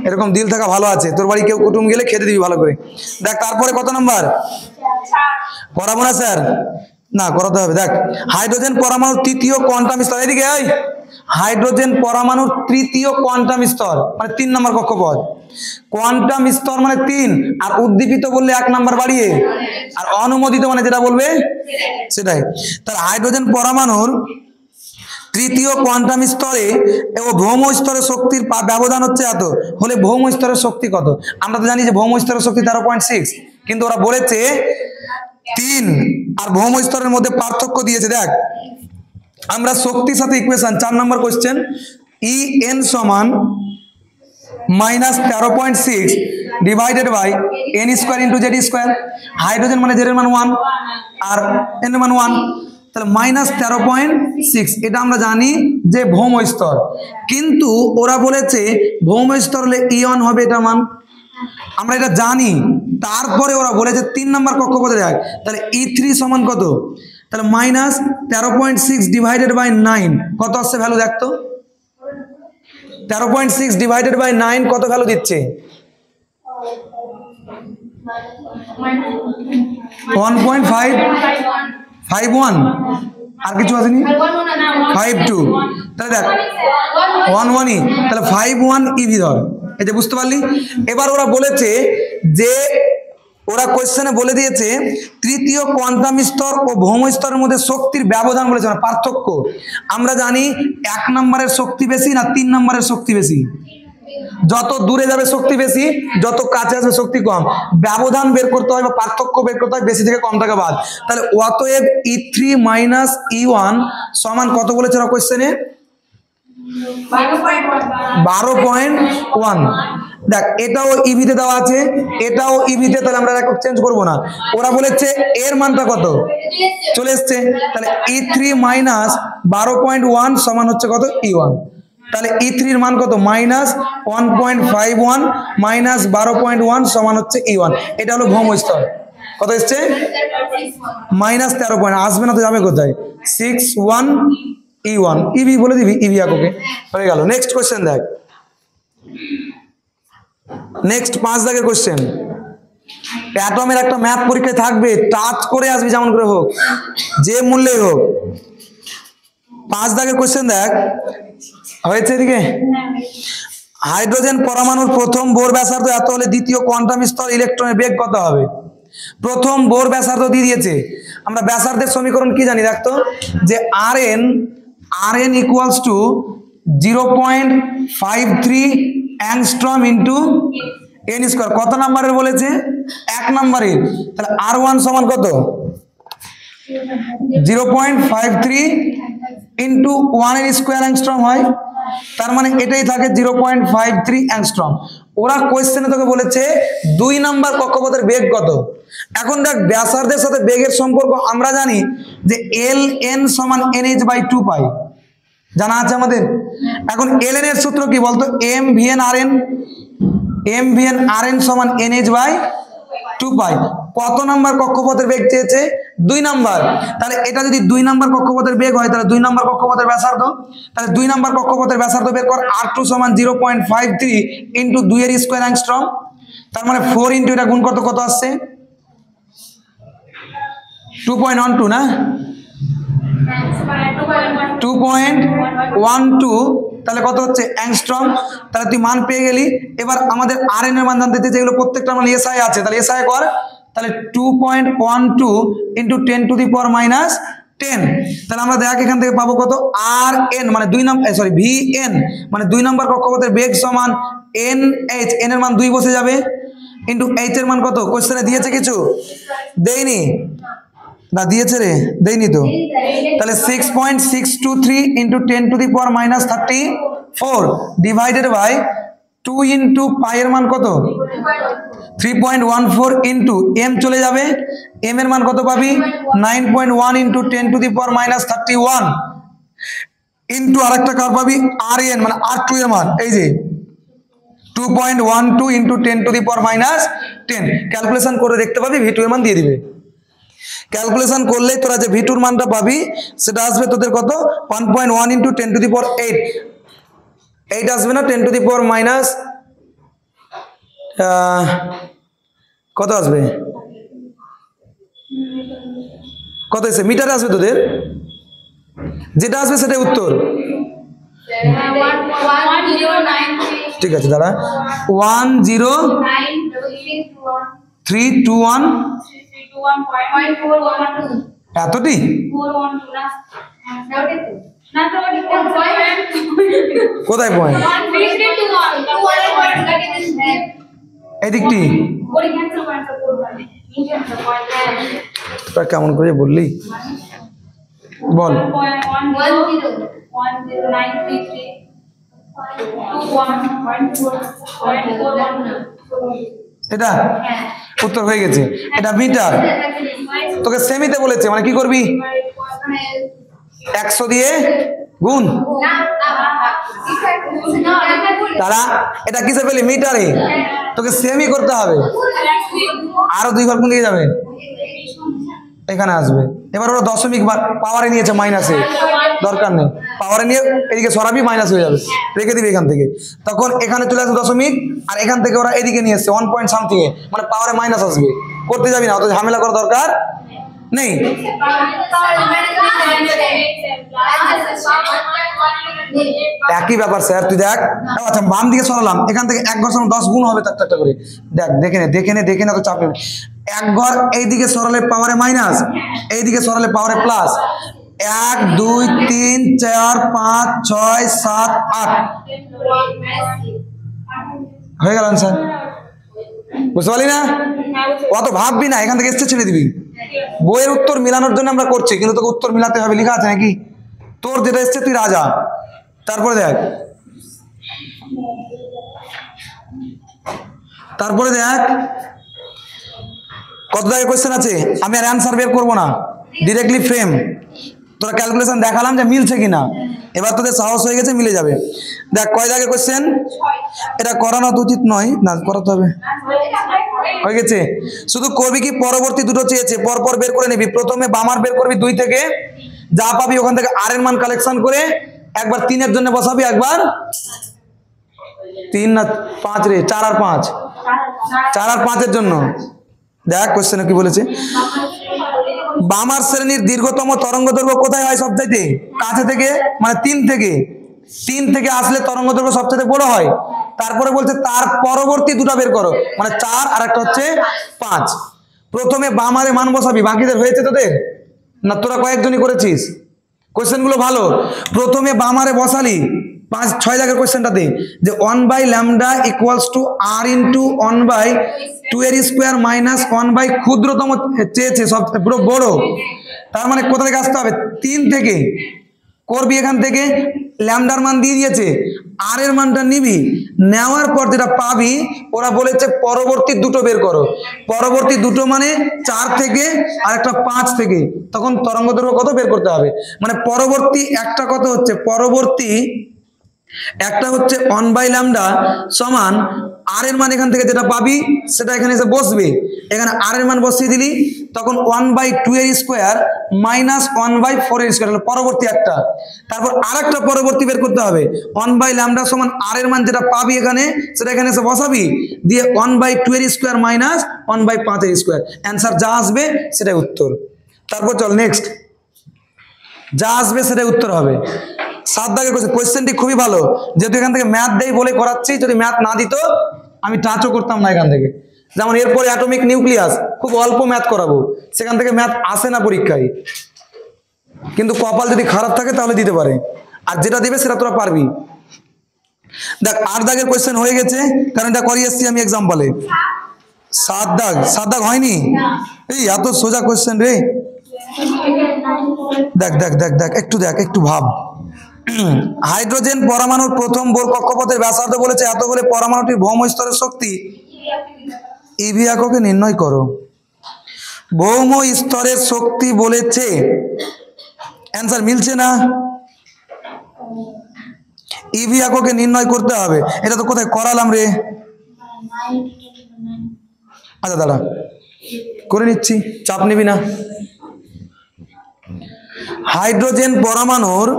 এরকম দিল থাকা ভালো আছে। তোর বাড়ি কেউ কুটুম গেলে খেতে দিবি ভালো করে। দেখ তারপরে কত নাম্বার করাবো না স্যার? না করাতে হবে। দেখ হাইড্রোজেন পরমাণু তৃতীয় কোয়ান্টাম স্তর, এদিকে আয়। হাইড্রোজেন পরমাণুর তৃতীয় কোয়ান্টাম স্তর মানে 3 নম্বর কক্ষপথ। কোয়ান্টাম স্তর মানে 3, আর উদ্দীপিত বললে 1 নাম্বার বাড়িয়ে, আর অনুমোদিত মানে যেটা বলবে সেটাই। তার হাইড্রোজেন পরমাণুর তৃতীয় কোয়ান্টাম স্তরে এবং ভৌম স্তরের শক্তির ব্যবধান হচ্ছে এত, হলে ভৌম স্তরের শক্তি কত? আমরা তো জানি যে ভৌম স্তরের শক্তি 13.6, কিন্তু ওরা বলেছে 3 আর ভৌম স্তরের মধ্যে পার্থক্য দিয়েছে। দেখ আমরা শক্তির সাথে ইকুয়েশন 4 নম্বর কোশ্চেন, En সমান -13.6 divided by n square into Z square. Hydrogen মানে জেড এর মান 1 আর n এর মান 1, তাহলে -13.6 এটা আমরা জানি যে ভৌম স্তর, কিন্তু ওরা বলেছে ভৌম স্তর হলে E1 হবে এটা মান, আমরা এটা জানি। তারপরে ওরা বলেছে 3 নম্বর কক্ষপথে দেখ, তাহলে E3 সমান কত? তাহলে -13.6 ডিভাইডেড বাই 9 কত আসছে ভ্যালু দেখতো? 13.6 ডিভাইডেড বাই 9 কত ভ্যালু দিচ্ছে? 1.551, আর কিছু আসেনি 52, তাহলে দেখ 11ই, তাহলে 51 ইভি ধর। এই যে বুঝতে পারলি? এবার ওরা বলেছে যে ওরা কোশ্চেনে বলে দিয়েছে তৃতীয় কোয়ান্টাম স্তর ও ভৌম স্তরের মধ্যে শক্তির ব্যবধান বলেছে না পার্থক্য। আমরা জানি 1 নম্বরের শক্তি বেশি না 3 নম্বরের শক্তি বেশি? যত দূরে যাবে শক্তি বেশি, যত কাছে আসবে শক্তি কম। ব্যবধান বের করতে হয় বা পার্থক্য বের করতে হয় বেশি থেকে কম টাকা বাদ। তাহলে অতএব E3 মাইনাস E1 সমান কত বলেছে ওরা কোশ্চেনে? 12.1। দেখ এটাও ইভিতে দেওয়া আছে, এটাও ইভিতে, তাহলে আমরা চেঞ্জ করবো না। ওরা বলেছে এর মানটা কত চলে এসছে, তাহলে E3 মাইনাস 12.1 সমান হচ্ছে কত? E1। তাহলে E3 এর মান কত? -1.51 মাইনাস 12.1 সমান হচ্ছে E1। এটা হলো ভৌম স্তর। কত এসছে? -13. আসবে না তো যাবে কোথায়? 61 E1। ইভি বলে দিবি, ইভি এককে হয়ে গেল। নেক্সট কোশ্চেন দেখ, নেক্সট 5 দাগের কোশ্চেন। অ্যাটমের একটা ম্যাথ পরীক্ষায় থাকবে, টাচ করে আসবি যেমন করে হোক, যে মূল্যেই হোক। 5 দাগের কোশ্চেন দেখ, হয়েছে এদিকে। হাইড্রোজেন পরমাণুর প্রথম বোর ব্যাসার্ধ এত হলে দ্বিতীয় কোয়ান্টাম স্তর ইলেকট্রনের বেগ কত হবে? প্রথম বোর ব্যাসার্ধ দিয়ে দিয়েছে। আমরা ব্যাসার্ধের সমীকরণ কি জানি দেখতো, যে Rn equals to 0.53 angstrom into n square. কত নাম্বারের বলেছে? 1 নাম্বারের। তাহলে R1 সমান কত? 0.53 ইন্টু 1 স্কয়ার অ্যাংস্ট্রম হয়, তার মানে এটাই থাকে 0.53 অ্যাংস্ট্রম। ওরা কোয়েশ্চেনে তোকে বলেছে 2 নাম্বার কক্ষপথের বেগ কত। এখন দেখ ব্যাসার্ধের সাথে বেগের সম্পর্ক আমরা জানি যে ln সমান nh/2 পাই, জানা আছে আমাদের। এখন ln এর সূত্র কি বলতো? mvn/rn, mvn/rn সমান nh/2 পাই। কত নাম্বার কক্ষপথের বেগ চেয়েছে? 2 নাম্বার। তাহলে এটা যদি 2 নাম্বার কক্ষপথের বেগ হয়, তাহলে 2 নাম্বার কক্ষপথের ব্যাসার্ধ, তাহলে 2 নাম্বার কক্ষপথের ব্যাসার্ধ বের কর। R2 সমান 0.53 ইন্টু 2 এর স্কয়ার অ্যাংস্ট্রম, তার মানে 4 ইন্টু এটা গুণ করতে কত আসছে? 2.12 না, 2.12, তাহলে কত হচ্ছে অ্যাংস্ট্রম। তাহলে তুই মান পেয়ে গেলি। এবার আমাদের Rn এর মান জানতে চাইছে, যেগুলো প্রত্যেকটা মান SI আছে, তাহলে SI কর। তাহলে 2.12 into 10 to the power minus 10। তাহলে আমরা দেখ এখান থেকে পাবো কত? Rn মানে 2 নম্বর, সরি Vn মানে 2 নম্বর কক্ষপথের বেগ সমান NH, n এর মান 2 বসে যাবে, ইন্টু h এর মান কত? কোশ্চেনে দিয়েছে কিছু? দেয়নি না, দিয়েছে রে? দেয়নি তো। তাহলে 6.623 into 10 to the power minus 34 divided by 2 into pi এর মান কত? 3.14 ইন্টু m চলে যাবে, m এর মান কত পাবি? 9.1 into 10 to the power minus 31 into আরেকটা কার পাবি? Rn মানে R2 এর মান, এই যে 2.12 into 10 to the power minus 10। Calculation করে দেখতে পাবি, V2 এর মান দিয়ে দিবে। ক্যালকুলেশন করলে তোরা যে V2 এর মানটা পাবি সেটা আসবে তোদের কত? 1.1 ইন্টু 10 টু দি পাওয়ার 8 আসবে না, 10 টু দি পাওয়ার মাইনাস কত আসবে? কত এসে মিটারে আসবে তোদের, যেটা আসবে সেটাই উত্তর। ঠিক আছে দাদা, 10321 এতটি কোথায় পয়েন্ট? এদিকটি কেমন করে বললি বল। এটা উত্তর হয়ে গেছে। এটা মিটার, তোকে সেমিতে বলেছে, মানে কি করবি? 100 দিয়ে গুণ। তারা এটা কিসে পেলি? মিটারে। তোকে সেমি করতে হবে। আরো 2 ঘর কোন দিকে যাবে? এখানে আসবে। এবার ওরা দশমিক পাওয়ারে নিয়েছে, মাইনাসে দরকার নেই, পাওয়ারে নিয়ে এদিকে সরাবি, মাইনাস হয়ে যাবে, রেখে দিবি এখান থেকে। তখন এখানে চলে আসবে দশমিক, আর এখান থেকে ওরা এদিকে নিয়ে এসছে 1 পয়েন্ট সামথিং এ, মানে পাওয়ারে মাইনাস আসবে। করতে যাবি না, অত ঝামেলা করার দরকার নেই। একই ব্যাপার স্যার, তুই দেখ। আচ্ছা বাম দিকে সরালাম, এখান থেকে 1 ঘর সমান 10 গুণ হবে তার একটা করে। দেখ দেখে নে তো চাপ নেবে। 1 ঘর এইদিকে সরালে পাওয়ারে মাইনাস, এইদিকে সরালে পাওয়ারে প্লাস। 1 2 3 4 5 6 7 8 হয়ে গেল স্যার। বুঝতে পারলি না? অত ভাববি না, এখান থেকে এসছে ছেড়ে দিবি। বইয়ের উত্তর মিলানোর জন্য আমরা করছি, কিন্তু তোকে উত্তর মিলাতে হবে, লেখা আছে নাকি? তোর যেটা এসছে তুই রাজা। তারপরে দেখ কত জায়গায় কোয়েশ্চেন আছে। আমি আর অ্যান্সার বের করবো না, ডিরেক্টলি ফ্রেম। তোরা ক্যালকুলেশন দেখালাম যে মিলছে কিনা, এবার তোদের সাহস হয়ে গেছে, মিলে যাবে। দেখ কয় জায়গায় কোয়েশ্চেন। এটা করানো তো উচিত নয়, না করাতে হবে, হয়ে গেছে। শুধু করবি কি, পরবর্তী দুটো চেয়েছে, পরপর বের করে নিবি। প্রথমে বামার বের করবি 2 থেকে, যা পাবি ওখান থেকে আর এর মান কালেকশন করে একবার 3 এর জন্য বসাবি, একবার 3 না 5 রে, 4 আর 5, 4 আর 5 এর জন্য। দেখ কোশ্চেনে কি বলেছে। বামার শ্রেণীর দীর্ঘতম তরঙ্গ দৈর্ঘ্য কোথায় হয়? সবচাইতে কাছে থেকে, মানে 3 থেকে আসলে তরঙ্গ দৈর্ঘ্য সবচাইতে বড় হয়। তারপরে বলছে তার পরবর্তী দুটো বের করো, মানে 4 আর একটা হচ্ছে 5। প্রথমে বামারে মান বসাবি। বাকিদের হয়েছে তোদের না? তোরা কয়েকজনই করেছিস, কোশ্চেন গুলো ভালো। প্রথমে বামারে বসালি 5 6 জায়গার কোশ্চেনটাতে, যে 1/λ ইকুয়ালস টু r ইন্টু 1/2 এর স্কোয়ার মাইনাস 1/, ক্ষুদ্রতম চেয়েছে, সব পুরো বড়। তার মানে কোথা থেকে আসতে হবে? 3 থেকে করবি, এখান থেকে ল্যামডার মান দিয়ে দিয়েছে, আর এর মানটা নিবি। নেওয়ার পর যেটা পাবি, ওরা বলেছে পরবর্তী দুটো বের করো। পরবর্তী দুটো মানে 4 থেকে আর একটা 5 থেকে। তখন তরঙ্গ দৈর্ঘ্য কত বের করতে হবে, মানে পরবর্তী একটা কত হচ্ছে, পরবর্তী একটা হচ্ছে 1/λ সমান আর এর মান, এখান থেকে যেটা পাবি সেটা এখানে এসে বসবে। এখানে আর এর মান বসিয়ে দিলি, তখন 1/2 এর স্কোয়ার মাইনাস 1/4 এর স্কোয়ার হলো পরবর্তী একটা। তারপর আরেকটা পরবর্তী বের করতে হবে, 1/λ সমান আর এর মান যেটা পাবি এখানে, সেটা এখানে এসে বসাবি, দিয়ে 1/2 এর স্কোয়ার মাইনাস 1/5 এর স্কোয়ার। অ্যান্সার যা আসবে সেটাই উত্তর। তারপর চল নেক্সট, যা আসবে সেটাই উত্তর হবে। 7 দাগের কোয়েশ্চেনটি খুবই ভালো, যেহেতু এখান থেকে ম্যাথ দেই বলে করাচ্ছি। যদি ম্যাথ না দিত আমি টাচও করতাম না এখান থেকে। যেমন এরপরে অ্যাটমিক নিউক্লিয়াস, খুব অল্প ম্যাথ করাবো, সেখান থেকে ম্যাথ আসে না পরীক্ষায়। কিন্তু কপাল যদি খারাপ থাকে তাহলে দিতে পারে, আর যেটা দিবে সেটা তোরা পারবি। দেখ 8 দাগের কোয়েশ্চেন হয়ে গেছে, কারণ এটা করিয়ে এসছি আমি এক্সাম্পলে। 7 দাগ হয়নি? এই এত সোজা কোয়েশ্চেন রে। দেখ দেখ দেখ দেখ একটু ভাব। হাইড্রোজেন পরমাণুর প্রথম বোর কক্ষপথের ব্যাসার্ধ বলেছে এত বলে পরমাণুটির ভৌম স্তরের শক্তি ইভি এককে নির্ণয় করো। ভৌম স্তরের শক্তি বলেছে, অ্যান্সার মিলছে না। ইভি এককে নির্ণয় করতে হবে। এটা তো কোথায় করালাম রে? আচ্ছা দাঁড়া করে নিচ্ছি, চাপ নিবি না। হাইড্রোজেন পরমাণুর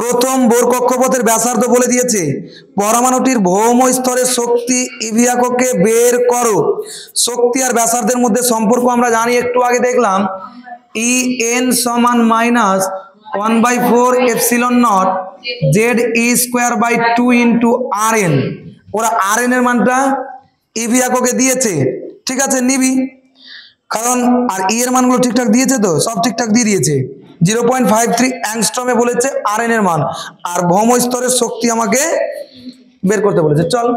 প্রথম বোর কক্ষপথের ব্যাসার্ধ বলে দিয়েছে, পরমাণুটির ভৌম স্তরের শক্তি ইভি এককে বের করো। শক্তি আর ব্যাসার্ধের মধ্যে সম্পর্ক আমরা জানি, একটু আগে দেখলাম। ই এন সমান minus 1/4 epsilon naught Z e square by 2 into r n. ওরা আর এন এর মানটা ইভি এককে দিয়েছে, ঠিক আছে নিবি, কারণ আর ই এর মানগুলো ঠিকঠাক দিয়েছে, তো সব ঠিকঠাক দিয়ে দিয়েছে। 0.53 অ্যাংস্ট্রমে বলেছে আর এন এর মান, আর ভৌম স্তরের শক্তি আমাকে বের করতে বলেছে। চল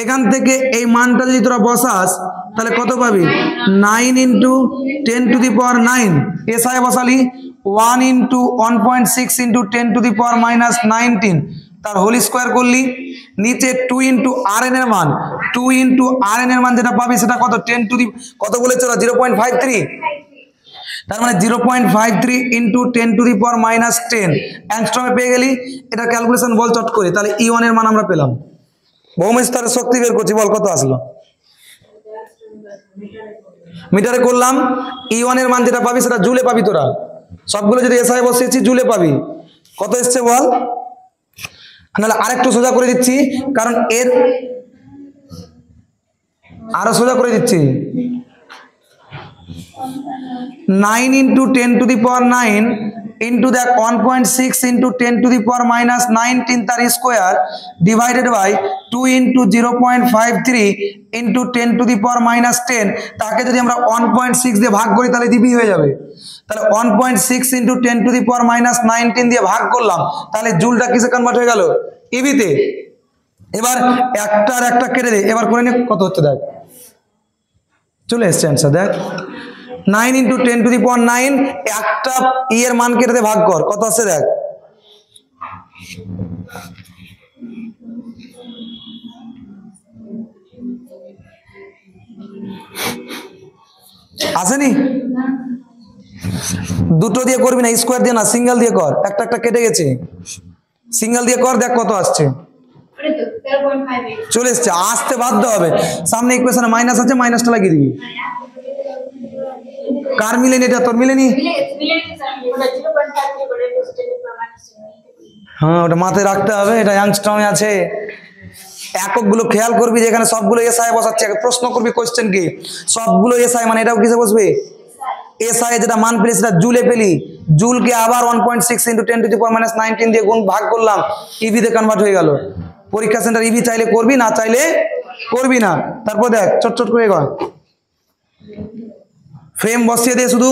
এখান থেকে এই মানটা যদি তোরা বসাস তাহলে কত পাবি? 9 into 10 to the power 9, SI বসালি 1 into 1.6 into 10 to the power minus 19, তার হোল স্কোয়ার করলি, নিচে 2 ইন্টু আর এন এর মান, 2 ইন্টু আর এন এর মান যেটা পাবি সেটা কত? 10 টু দি কত বলেছে ওরা? 0.53, তার মানে 0.53 into 10 to the power minus 10 অ্যাংস্ট্রমে পেয়ে গেলি। এটা ক্যালকুলেশন বল চট করে, তাহলে E1 এর মান আমরা পেলাম। ভৌম স্তরের শক্তি বের করছি, বল কত আসলো? মিটারে করলাম, E1 এর মান যেটা পাবি সেটা জুলে পাবি, তোরা সবগুলো যদি এসআই বসিয়েছি জুলে পাবি। কত এসছে বল? নাহলে আরেকটু সোজা করে দিচ্ছি, কারণ এর আরো সোজা করে দিচ্ছি। 9 into 10 to the power 9 into দেখ 1.6 into 10 to the power minus 19 তার square divided by 2 into 0.53 into 10 to the power minus 10, তাকে যদি আমরা 1.6 দিয়ে ভাগ করি তাহলে দিবি হয়ে যাবে। তাহলে 1.6 into 10 to the power minus 19 দিয়ে ভাগ করলাম, তাহলে জুলটা কিসে কনভার্ট হয়ে গেল? ইভিতে। এবার একটার একটা কেটে দে, এবার করে নে কত হচ্ছে দেখ, চলে এসছে অ্যান্সার দেখ। 9 ইন্টু 10 টু দি পাওয়ার 9, একটা ই এর মান কেটে ভাগ কর, কত আসছে দেখ। আসেনি? দুটো দিয়ে করবি না, স্কোয়ার দিয়ে না, সিঙ্গেল দিয়ে কর, একটা একটা কেটে গেছে, সিঙ্গেল দিয়ে কর, দেখ কত আসছে। চলে এসছে, আসতে বাধ্য হবে, সামনে ইকুয়েশনে মাইনাস আছে, মাইনাসটা লাগিয়ে দিবি। কার মিলেনি? এটা তোর মিলেনি? হ্যাঁ, ওটা মাথায় রাখতে হবে, এটা ইয়াংস্ট্রমে আছে। এককগুলো খেয়াল করবি যে এখানে সবগুলো এসআই বসাচ্ছে, প্রশ্ন করবি কোশ্চেন কি সবগুলো এসআই, মানে এটাও কিসে বসবে? এসআই যেটা মান পেলি সেটা জুলে পেলি, জুলকে আবার 1.6 into 10 to the power minus 19 দিয়ে গুণ ভাগ করলাম, ইভিতে কনভার্ট হয়ে গেল। পরীক্ষা সেন্টার ইভি চাইলে করবি, না চাইলে করবি না। তারপর দেখ চট চট করে কর, ফ্রেম বসিয়ে দে, শুধু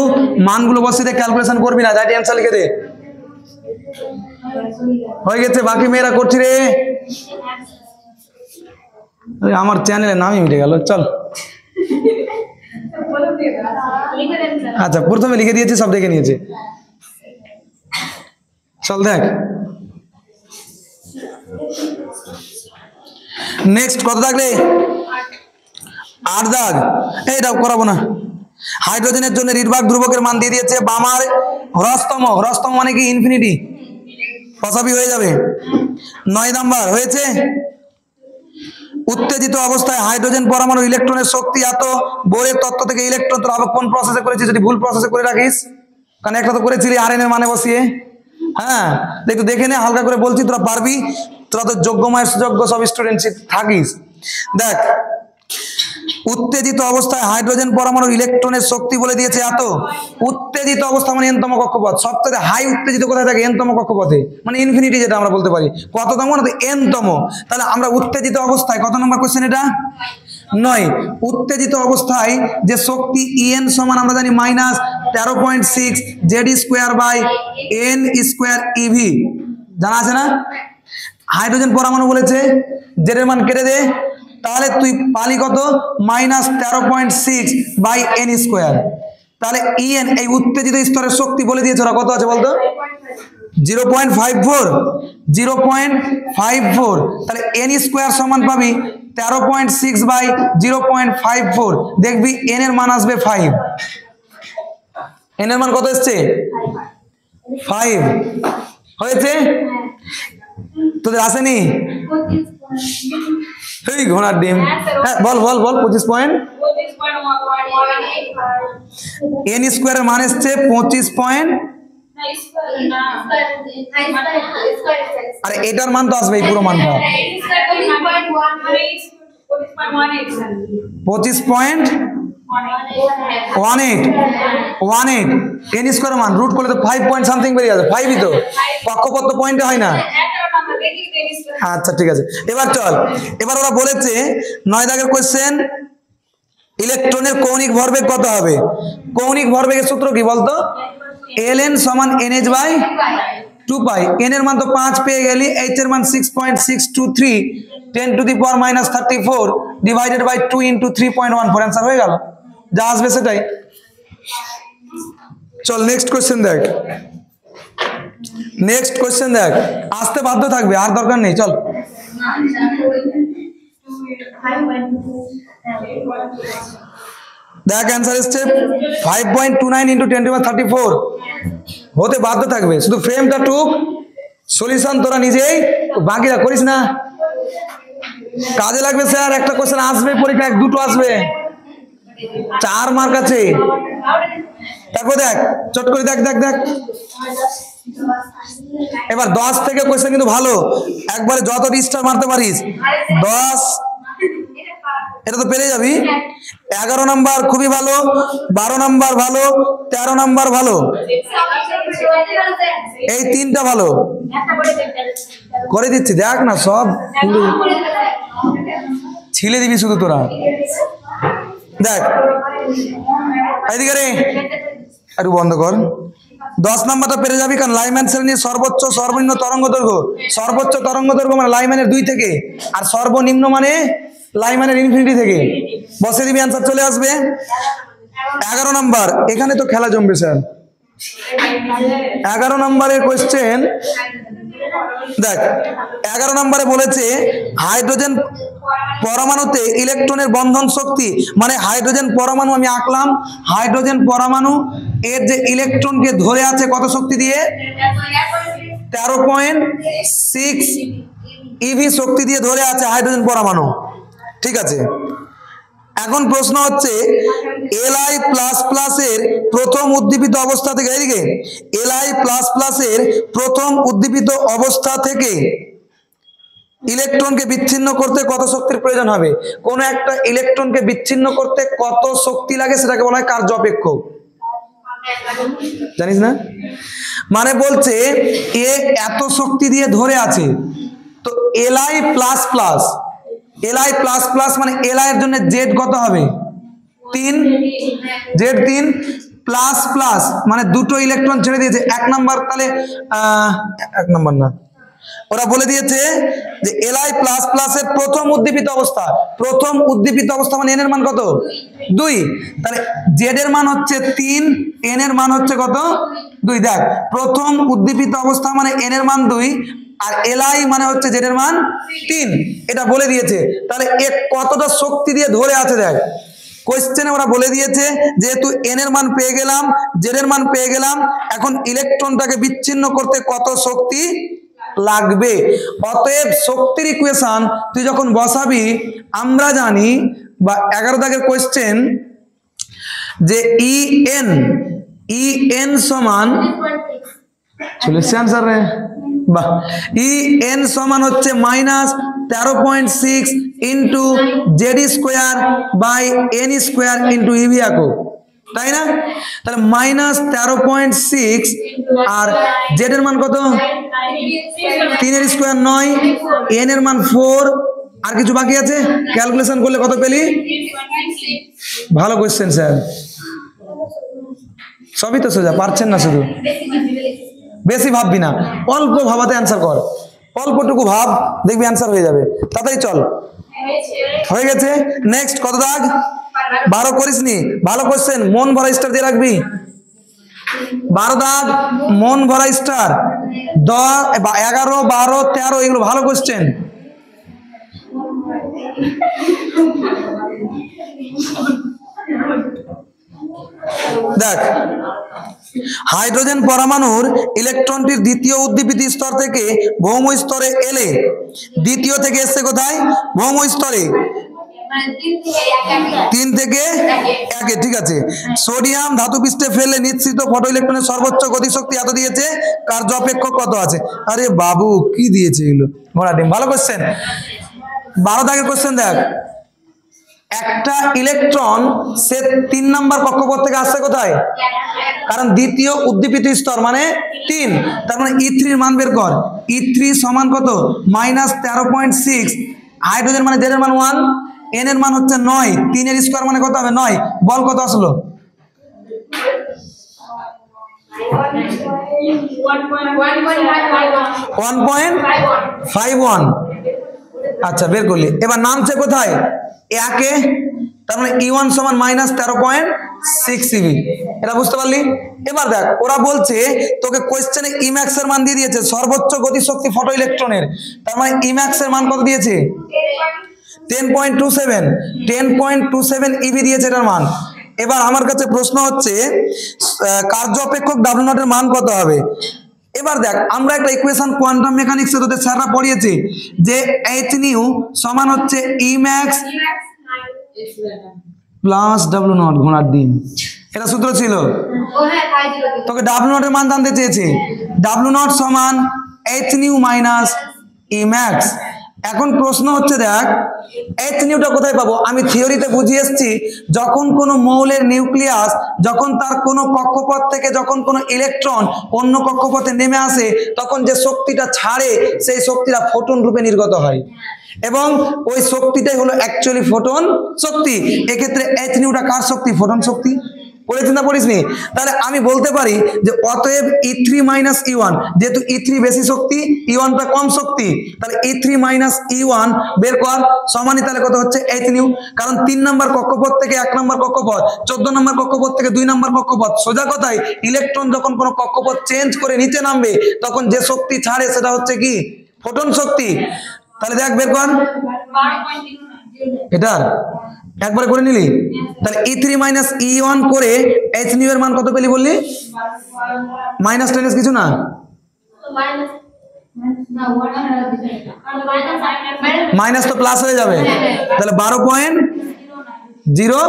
মানগুলো বসিয়ে দে, ক্যালকুলেশন করবি না, ডাইরেক্ট অ্যান্সার লিখে দে। হয়ে গেছে, বাকি মেয়েরা করছি রে। আমার চ্যানেলের নামই মিটে গেল। চল আচ্ছা, প্রথমে লিখে দিয়েছি, সব দেখে নিয়েছে। চল দেখ নেক্সট কত থাকলে? 8 দাগ। এইটা করাবো না। হাইড্রোজেনের জন্য রিডবার্গ ধ্রুবকের মান দিয়ে দিয়েছে, বামার হ্রস্তম, হ্রস্তম মানে কি? ইনফিনিটি, পসাবি হয়ে যাবে। 9 নাম্বার হয়েছে। উত্তেজিত অবস্থায় হাইড্রোজেন পরমাণুর ইলেকট্রনের শক্তি এত, বোরের তত্ত্ব থেকে ইলেকট্রন তোর আবার কোন প্রসেসে করেছিস? যদি ভুল প্রসেসে করে রাখিস, কারণ একটা তো করেছিলি আর এন এর মানে বসিয়ে। হ্যাঁ, একটু দেখে নে, হালকা করে বলছি, তোরা পারবি, তোরা তো যোগ্যময় সুযোগ্য সব স্টুডেন্ট থাকিস। দেখ, উত্তেজিত অবস্থায় হাইড্রোজেন পরমাণুর ইলেকট্রনের শক্তি বলে দিয়েছে এত। উত্তেজিত অবস্থা মানে এনতম কক্ষপথ, সবথেকে হাই উত্তেজিত কোথায় থাকে? এনতম কক্ষপথে, মানে ইনফিনিটি, যেটা আমরা বলতে পারি। কততম না? এনতম। তাহলে আমরা উত্তেজিত অবস্থায়, কত নম্বর কোশ্চেন এটা? 9। উত্তেজিত অবস্থায় যে শক্তি ইএন সমান আমরা জানি minus 13.6 Z square by n square eV, জানা আছে না? হাইড্রোজেন পরমাণু বলেছে, জেড এর মান কেটে দে, তাহলে তুই পালি কত? Minus 13.6 by n square. তাহলে ইএন এই উত্তেজিত স্তরের শক্তি বলে দিয়েছে ওরা, কত আছে বলতো? 0.54, 0.54। তাহলে এন স্কোয়ার সমান পাবি 13.6 বাই 0.54, দেখবি এন এর মান আসবে 5। এন এর মান কত এসছে? 5 হয়েছে। তোদের আসেনি? এই ঘোড়ার ডিম। হ্যাঁ, বল বল বল। 25 পয়েন্ট। এন স্কোয়ারের মান এসছে 25 পয়েন্ট। আরে এটার মান তো আসবে, এই পুরো মানটা 25 পয়েন্ট 18 n স্কয়ার মান রুট করলে তো 5 পয়েন্ট সামথিং বেরিয়ে যাবে 5ই তো পক্ষপত্ত পয়েন্টে হয় না আচ্ছা ঠিক আছে এবার চল এবার ওরা বলেছে 9 দাগের কোশ্চেন ইলেকট্রনের কৌণিক ভরবেগ কত হবে কৌণিক ভরবেগের সূত্র কি বলতো ln সমান nh বাই 2 পাই n এর মান তো 5 পেয়ে গেলি h এর মান 6.623 10 to the power -34 divided by 2 into 3.14 answer হয়ে গেল যা আসবে সেটাই চল নেক্সট কোশ্চেন দেখ আসতে বাধ্য থাকবে আর দরকার নেই চল দেখ answer step 5.29 into 10 to the power 34 হতে বাধ্য থাকবে শুধু ফ্রেমটা টুক সলিউশন তোরা নিজেই বাকিটা করিস না কাজে লাগবে স্যার একটা কোশ্চেন আসবে পরীক্ষা এক দুটো আসবে 4 মার্ক আছে তারপর দেখ চট করে দেখ এবার 10 থেকে কোশ্চেন কিন্তু ভালো একবারে যত স্টার মারতে পারিস 10 এটা তো পেরে যাবি 11 নাম্বার খুবই ভালো 12 নাম্বার ভালো 13 নাম্বার ভালো এই তিনটা ভালো করে দিচ্ছি দেখ না সব ছিলে দিবি শুধু তোরা দেখ এদিকে রে একটু বন্ধ কর 10 নাম্বারটা পেরে যাবি কারণ লাইম্যান শ্রেণীর সর্বোচ্চ সর্বনিম্ন তরঙ্গ দৈর্ঘ্য সর্বোচ্চ তরঙ্গ দৈর্ঘ্য মানে লাইম্যানের 2 থেকে আর সর্বনিম্ন মানে লাইম্যানের ইনফিনিটি থেকে বসে দিবি आंसर চলে আসবে 11 নাম্বার এখানে তো খেলা জমবে স্যার 11 নম্বরের কোশ্চেন দেখ 11 নম্বরে বলেছে হাইড্রোজেন পরমাণুতে ইলেকট্রনের বন্ধন শক্তি মানে হাইড্রোজেন পরমাণু আমি আঁকলাম হাইড্রোজেন পরমাণু এর যে ইলেকট্রনকে ধরে আছে কত শক্তি দিয়ে 13.6 ইভি শক্তি দিয়ে ধরে আছে হাইড্রোজেন পরমাণু ঠিক আছে এখন প্রশ্ন হচ্ছে Li++ এর প্রথম উদ্দীপিত অবস্থা থেকে এদিকে Li++ এর প্রথম উদ্দীপিত অবস্থা থেকে ইলেকট্রনকে বিচ্ছিন্ন করতে কত শক্তির প্রয়োজন হবে কোন একটা ইলেকট্রনকে বিচ্ছিন্ন করতে কত শক্তি লাগে সেটাকে বলা হয় কার্য অপেক্ষক জানিস না মানে বলছে এ এত শক্তি দিয়ে ধরে আছে তো Li++ মানে Li এর জন্য z কত হবে 3 z3 প্লাস প্লাস মানে দুটো ইলেকট্রন ছেড়ে দিয়েছে এক নাম্বার তাহলে এক নাম্বার না ওরা বলে দিয়েছে যে Li++ এর প্রথম উদ্দীপিত অবস্থা মানে n এর মান কত 2 তাহলে z এর মান হচ্ছে 3 n এর মান হচ্ছে কত 2 দেখ প্রথম উদ্দীপিত অবস্থা মানে n এর মান 2 আর Li মানে হচ্ছে z এর মান 3 এটা বলে দিয়েছে তাহলে এ কতটা শক্তি দিয়ে ধরে আছে দেখ কোশ্চেনে ওরা বলে দিয়েছে যেহেতু n এর মান পেয়ে গেলাম z এর মান পেয়ে গেলাম এখন ইলেকট্রনটাকে বিচ্ছিন্ন করতে কত শক্তি লাগবে অতএব শক্তির ইকুয়েশন তুই যখন বসাবি আমরা জানি বা 11 দাগের কোশ্চেন যে En সমান চলে आंसर রে বাহ En সমান হচ্ছে -13.6 into z² by n² into ev আঁকো তাই না তাহলে -13.6 আর z এর মান কত 3 এর স্কয়ার 9 n এর মান 4 আর কিছু বাকি আছে ক্যালকুলেশন করলে কত পেলি ভালো কোশ্চেন স্যার সবই তো সোজা পারছেন না শুধু বেশি ভাববি না অল্প ভাবাতে आंसर কর অল্পটুকু ভাব দেখবি आंसर হয়ে যাবে তাড়াতাড়ি চল হয়ে গেছে নেক্সট কত দাগ 12 করিসনি ভালো কোশ্চেন মন ভরা স্টার দিয়ে রাখবি 12 দাগ মন ভরা স্টার 10 11 12 13 এগুলো ভালো কোশ্চেন দেখ হাইড্রোজেন পরমাণুর ইলেকট্রনটির দ্বিতীয় উদ্দীপিত স্তর থেকে ভৌম স্তরে এলে দ্বিতীয় থেকে এসে কোথায় ভৌম স্তরে 3 থেকে 1 ঠিক আছে সোডিয়াম ধাতু পৃষ্ঠে ফেলে নিঃসৃত ফটো ইলেকট্রনের সর্বোচ্চ গতিশক্তি এত দিয়েছে কার্য অপেক্ষক কত আছে আরে বাবু কি দিয়েছে এগুলো ঘোড়া ডিম ভালো কোশ্চেন 12 দাগের কোশ্চেন দেখ একটা ইলেকট্রন সে 3 নাম্বার কক্ষপথ থেকে আসছে কোথায়? কারণ দ্বিতীয় উদ্দীপিত স্তর মানে 3, তার মানে E3 এর মান বের কর। E3 সমান কত? -13.6। হাইড্রোজেন মানে জেড এর মান 1, এন এর মান হচ্ছে 9, 3 এর স্কয়ার মানে কত হবে? 9। বল কত আসলো? 1.51। আচ্ছা বের করলি। এবার নামছে কোথায়? একে, তার মানে E1 সমান -13.6 eV। এটা বুঝতে পারলি? এবার দেখ ওরা বলছে তোকে কোশ্চেনে Emax এর মান দিয়ে দিয়েছে, সর্বোচ্চ গতিশক্তি ফটো ইলেকট্রনের। তার মানে Emax এর মান কত দিয়েছে? 10.27 eV দিয়েছে এটার মান। এবার আমার কাছে প্রশ্ন হচ্ছে কার্য অপেক্ষক W0 এর মান কত হবে? এবার দেখ আমরা একটা ইকুয়েশন কোয়ান্টাম মেকানিক্সে তোদের স্যাররা পড়িয়েছে যে h nu সমান হচ্ছে Emax প্লাস W0 ঘোড়ার ডিম। এটা সূত্র ছিল। তোকে W0 এর মান জানতে চেয়েছে। W0 সমান h nu মাইনাস Emax। এখন প্রশ্ন হচ্ছে দেখ h nu টা কোথায় পাবো? আমি থিওরিতে বুঝিয়ে এসেছি যখন কোনো মৌলের নিউক্লিয়াস যখন তার কোনো কক্ষপথ থেকে যখন কোনো ইলেকট্রন অন্য কক্ষপথে নেমে আসে তখন যে শক্তিটা ছাড়ে সেই শক্তিটা ফোটন রূপে নির্গত হয় এবং ওই শক্তিটাই হলো অ্যাকচুয়ালি ফোটন শক্তি। এক্ষেত্রে h nu টা কার শক্তি? ফোটন শক্তি। পড়েছিস না পড়িসনি? তাহলে আমি বলতে পারি যে অতএব E3 মাইনাস E1, যেহেতু E3 বেশি শক্তি E1 টা কম শক্তি, তাহলে E3 মাইনাস E1 বের কর সমানই তাহলে কত হচ্ছে? h nu। কারণ 3 নাম্বার কক্ষপথ থেকে 1 নাম্বার কক্ষপথ, 14 নাম্বার কক্ষপথ থেকে 2 নাম্বার কক্ষপথ। সোজা কথায় ইলেকট্রন যখন কোনো কক্ষপথ চেঞ্জ করে নিচে নামবে তখন যে শক্তি ছাড়ে সেটা হচ্ছে কি? ফোটন শক্তি। তাহলে দেখ বের কর এটা একবারে করে নিলি। তাহলে E3 মাইনাস E1 করে h nu এর মান কত পেলি বললি? মাইনাস টেনিস কিছু না, মাইনাস তো প্লাস হয়ে যাবে। তাহলে 12.0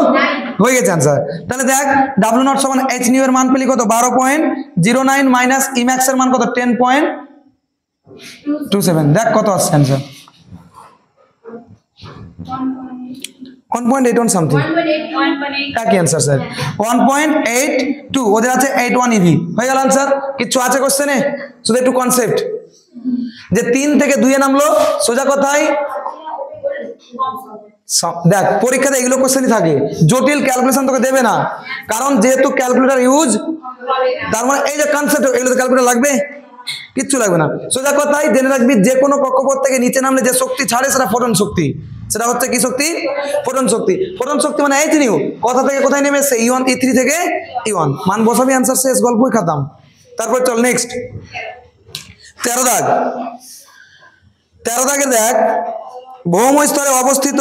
হয়ে গেছে आंसर। তাহলে দেখ W0 সমান h nu এর মান পেলি কত? 12.09 মাইনাস Emax এর মান কত? 10.27। দেখ কত আসছে आंसर? 1.81 সামথিং। কি आंसर স্যার? 1.82। ওদের আছে 81 eV। হয়ে গেল आंसर। কিছু আছে কোশ্চেনে? শুধু একটু কনসেপ্ট যে 3 থেকে 2 এ নামলো। সোজা কথাই দেখ পরীক্ষাতে এগুলো কোশ্চেনই থাকে, জটিল ক্যালকুলেশন তোকে দেবে না, কারণ যেহেতু ক্যালকুলেটর ইউজ, তার মানে এই যে কনসেপ্ট এগুলো ক্যালকুলেটর লাগবে কিচ্ছু লাগবে না। সোজা কথাই জেনে রাখবি যে কোনো কক্ষপথ থেকে নিচে নামলে যে শক্তি ছাড়ে সেটা ফোটন শক্তি। সেটা হচ্ছে কি শক্তি? ফোটন শক্তি। ফোটন শক্তি মানে h nu। কথা থেকে কোথায় নেমে এসেছে? E1 E3 থেকে E1 মান বসাবি, आंसर শেষ, গল্পই খতম। তারপর চল নেক্সট 13 দাগ। 13 দাগে দেখ ভৌম স্তরে অবস্থিত,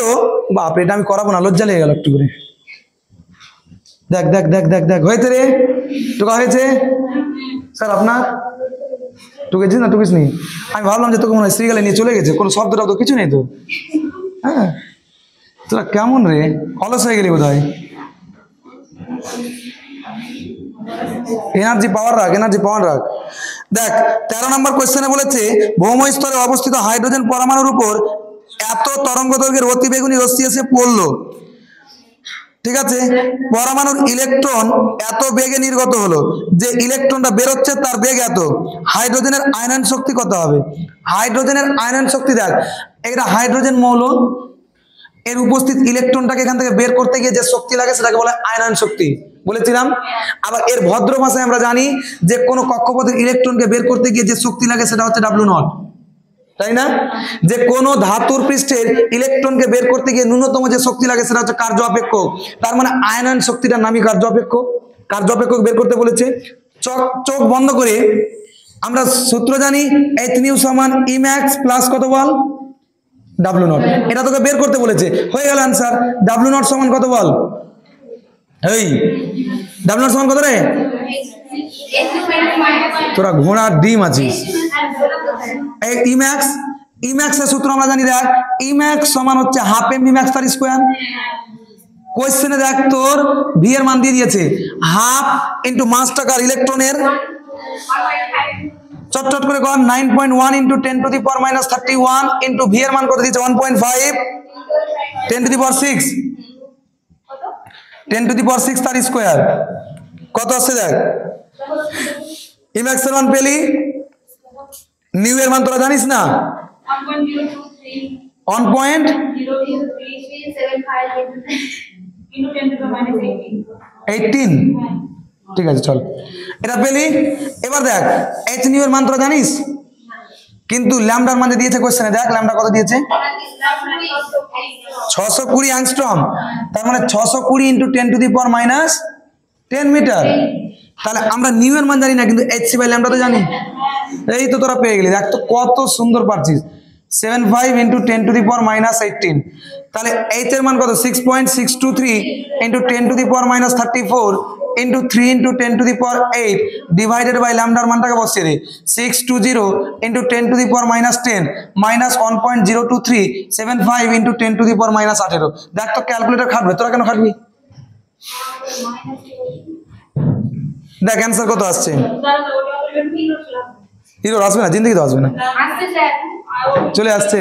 বাপ এটা আমি করাবো না, লজ্জা লেগে গেল একটু করে। দেখ দেখ দেখ দেখ দেখ হয়েছে রে, টুকা হয়েছে স্যার আপনার? টুকেছিস না টুকিস নি? আমি ভাবলাম যে তোকে মনে হয় শ্রীগালে নিয়ে চলে গেছে, কোনো শব্দটা তো কিছু নেই তো। হ্যাঁ তোরা কেমন রে, অলস হয়ে গেলি বোধ হয়। এনার্জি পাওয়ার রাখ, এনার্জি পাওয়ার রাখ। দেখ 13 নম্বর কোশ্চেনে বলেছে ভৌম স্তরে অবস্থিত হাইড্রোজেন পরমাণুর উপর এত তরঙ্গ দৈর্ঘ্যের অতিবেগুনি রশ্মি এসে পড়লো, ঠিক আছে, পরমাণুর ইলেকট্রন এত বেগে নির্গত হলো যে ইলেকট্রনটা বেরোচ্ছে তার বেগ এত। হাইড্রোজেনের আয়নন শক্তি কত হবে? হাইড্রোজেনের আয়নন শক্তি দেখ, এটা হাইড্রোজেন মৌল, এর উপস্থিত ইলেকট্রনটাকে এখান থেকে বের করতে গিয়ে যে শক্তি লাগে সেটাকে বলে আয়নন শক্তি, বলেছিলাম। আবার এর ভদ্র ভাষায় আমরা জানি যে কোনো কক্ষপথের ইলেকট্রনকে বের করতে গিয়ে যে শক্তি লাগে সেটা হচ্ছে W0, তাই না? যে কোনো ধাতুর পৃষ্ঠের ইলেকট্রনকে বের করতে গিয়ে ন্যূনতম যে শক্তি লাগে সেটা হচ্ছে কার্য অপেক্ষক। তার মানে আয়নন শক্তিটার নামই কার্য অপেক্ষক। কার্য অপেক্ষক বের করতে বলেছে। চোখ বন্ধ করে আমরা সূত্র জানি h nu সমান Emax প্লাস কত বল? W0। এটা তোকে বের করতে বলেছে, হয়ে গেল आंसर। W0 সমান কত বল? এই W0 সমান কত রে? তোরা ঘোড়ার ডিম আছিস। এই Emax, Emax এর সূত্র আমরা জানি, দেখ Emax সমান হচ্ছে হাফ এম Emax তার স্কয়ার। কোশ্চেনে দেখ তোর ভি এর মান দিয়ে দিয়েছে হাফ ইন্টু মাস টাকার ইলেকট্রনের, চটচট করে কর 9.1 into 10 to the power minus 31 into V এর মান কত দিয়েছে 1.5 10 টু দি পাওয়ার 6 10⁶ তার স্কোয়ার কত আসছে দেখ। ইম্যাক্সের মান পেলি, নিউ এর মান তোরা জানিস না 1.18, ঠিক আছে চল এটা পেলি। এবার দেখ এইচ নিউ এর মান তোরা জানিস, কিন্তু ল্যামডার মান দিয়েছে কোশ্চেনে, দেখ ল্যামডা কত দিয়েছে 620 অ্যাংস্ট্রম, তার মানে 620 ইন্টু 10⁻10 মিটার। তাহলে আমরা নিউ এর মান জানি না, কিন্তু এইচসি বাই ল্যামডা তো জানি। এই তো তোরা পেয়ে গেলি, দেখ তো কত সুন্দর পারছিস। 75 ইন্টু 10⁻18, তাহলে এইচ এর মান কত 6.623 into 10⁻34 into 3 into 10⁸ divided by ল্যামডার মানটাকে বসিয়ে দে 620 ইন্টু 10⁻10 মাইনাস 1.023 75 ইন্টু 10⁻18। দেখ তো ক্যালকুলেটর খাটবে, তোরা কেন খাটবি? দেখ অ্যান্সার কত আসছে। হিরো আসবে না, জিন্দগি তো আসবে না, চলে আসছে।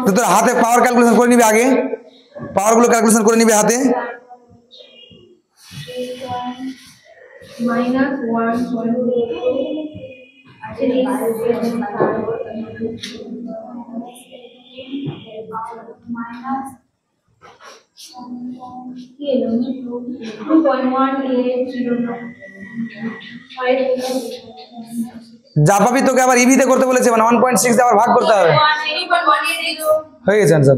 তো তোর হাতে পাওয়ার ক্যালকুলেশন করে নিবি, আগে পাওয়ার গুলো ক্যালকুলেশন করে নিবি হাতে। যা পাবি তোকে আবার ইভিতে করতে বলেছে, মানে 1.6 আবার ভাগ করতে হবে। হয়ে গেছে অ্যান্সার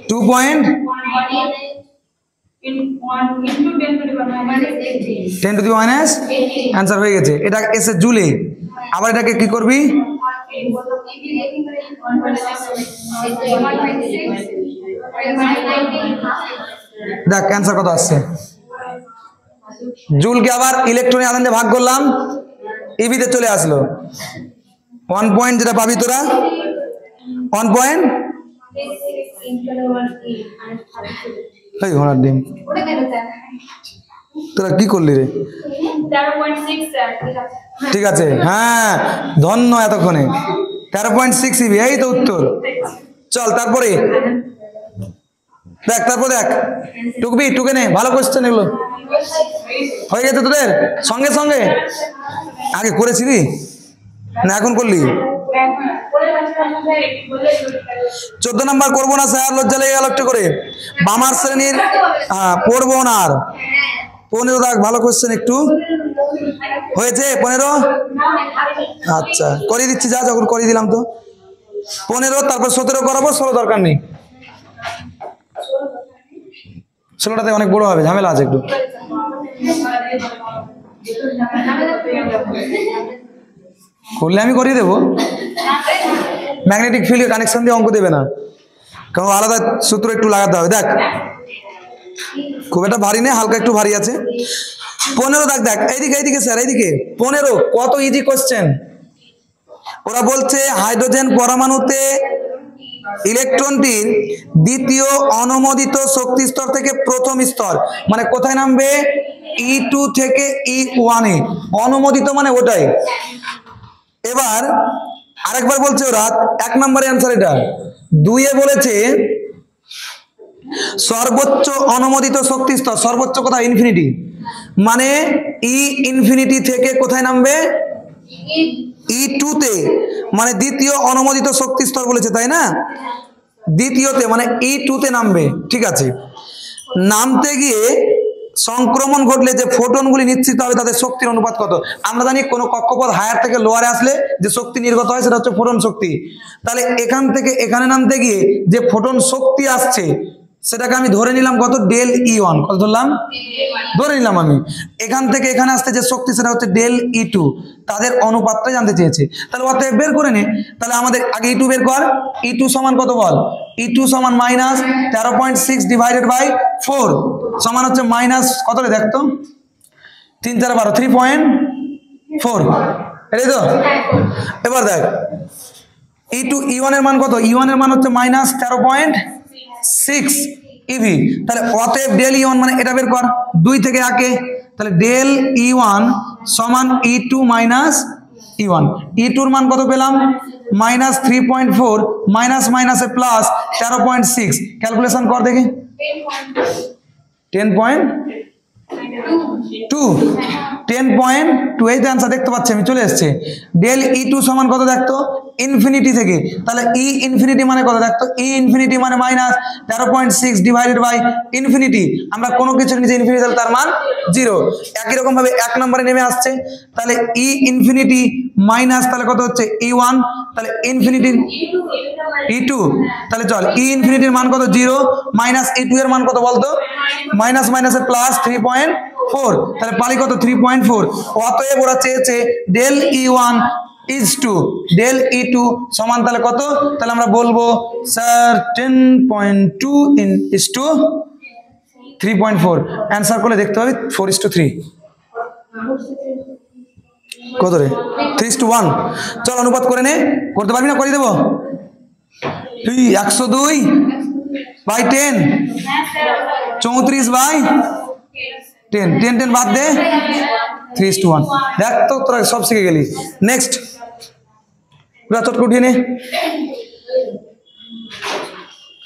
2.10⁻10 অ্যান্সার হয়ে গেছে। এটা এসে জুলে, আবার এটাকে কি করবি দেখ অ্যান্সার কত আসছে। জুলকে আবার ইলেকট্রনের আধান দিয়ে ভাগ করলাম, ইভিতে চলে আসলো 1 পয়েন্ট, যেটা পাবি তোরা 1 পয়েন্ট। এই ঘোড়ার ডিম, তোরা কি করলি রে? ঠিক আছে, হ্যাঁ ধন্য এতক্ষণে 13.6 ইভি, এই তো উত্তর। চল তারপরে দেখ, তারপর দেখ টুকবি, টুকে নে, ভালো কোশ্চেন এগুলো। হয়ে গেছে তোদের সঙ্গে সঙ্গে? আগে করেছিলি না এখন করলি? 14 নাম্বার করবো না স্যার, লজ্জা লেগে গেল একটু করে। বামার শ্রেণীর পড়বো না আর। 15 দেখ, ভালো কোশ্চেন একটু হয়েছে 15। আচ্ছা করিয়ে দিচ্ছি, যা যখন করিয়ে দিলাম তো 15, তারপর 17 করাবো, 16 দরকার নেই। 16টাতে অনেক বড় হবে, ঝামেলা আছে একটু। করলে আমি করিয়ে দেবো, ম্যাগনেটিক ফিল্ড কানেকশন দিয়ে অঙ্ক দেবে না, কারণ আলাদা সূত্র একটু লাগাতে হবে। দেখ খুব একটা ভারী নেই, হালকা একটু ভারী আছে। 15 দেখ, দেখ এইদিকে এইদিকে স্যার, এইদিকে 15 কত ইজি কোশ্চেন। ওরা বলছে হাইড্রোজেন পরমাণুতে ইলেকট্রনটির দ্বিতীয় অনুমোদিত শক্তি স্তর থেকে প্রথম স্তর, মানে কোথায় নামবে E2 থেকে E1 এ, অনুমোদিত মানে ওটাই। এবার আরেকবার বলছে ওরা 1 নম্বরের অ্যান্সার এটা। 2 এ বলেছে সর্বোচ্চ অনুমোদিত শক্তি স্তর, সর্বোচ্চ কোথায় ইনফিনিটি, মানে ই ইনফিনিটি থেকে কোথায় নামবে E2 তে, মানে দ্বিতীয় অনুমোদিত শক্তি স্তর বলেছে তাই না, দ্বিতীয়তে মানে E2 তে নামবে। ঠিক আছে, নামতে গিয়ে সংক্রমণ ঘটলে যে ফোটনগুলি নিশ্চিত হবে তাদের শক্তির অনুপাত কত। আমরা জানি কোনো কক্ষপথ হায়ার থেকে লোয়ারে আসলে যে শক্তি নির্গত হয় সেটা হচ্ছে ফোটন শক্তি। তাহলে এখান থেকে এখানে নামতে গিয়ে যে ফোটন শক্তি আসছে সেটাকে আমি ধরে নিলাম কত, ডেল E1, কত ধরলাম ধরে নিলাম আমি। এখান থেকে এখানে আসতে যে শক্তি সেটা হচ্ছে ডেল E2, তাদের অনুপাতটা জানতে চেয়েছে। তাহলে অতএব বের করে নে। তাহলে আমাদের আগে E2 বের কর। E2 সমান কত বল, E2 সমান মাইনাস 13.6 ডিভাইডেড বাই 4 সমান হচ্ছে মাইনাস কত রে, দেখতো 3 4 12, 3.4, এটাই তো। এবার দেখ E2 E1 এর মান কত, E1 এর মান হচ্ছে মাইনাস 13.6 ইভি। তাহলে অতএব ডেল E1 মানে এটা বের কর 2 থেকে আগে, তাহলে ডেল E1 সমান E2 মাইনাস E1। E2 এর মান কত পেলাম, মাইনাস 3.4, মাইনাস মাইনাসে প্লাস 13.6, ক্যালকুলেশন কর দেখি। 10.2 10.2 এই যে आंसर দেখতে পাচ্ছি আমি চলে এসেছে del E2 সমান কত দেখতো ইনফিনিটি থেকে তাহলে E ইনফিনিটি মানে কত দেখতো E ইনফিনিটি মানে -13.6 ডিভাইডেড বাই ইনফিনিটি আমরা কোনো কিছুর নিচে ইনফিনিটি তাহলে তার মান 0 একই রকম ভাবে এক নম্বরে নেমে আসছে তাহলে E ইনফিনিটি মাইনাস তাহলে কত হচ্ছে E1 তাহলে ইনফিনিটি E2 তাহলে চল E ইনফিনিটির মান কত 0 মাইনাস E2 এর মান কত বলতো মাইনাস মাইনাসে প্লাস 3.4 তাহলে পালি কত 3.4 অতএব ওরা চেয়েছে del E1 is to del E2 সমান তাহলে কত তাহলে আমরা বলবো sir 10.2 in is to 3.4 answer করলে দেখতে হবে 4:3 কত রে 3:1 চল অনুপাত করে নে করতে পারবি না করে দেব তুই 102 বাই 10 34 বাই 10 বাদ দে 3:1 দেখ তো তোরা সব শিখে গেলি নেক্সট পুরা চট উঠিয়ে নে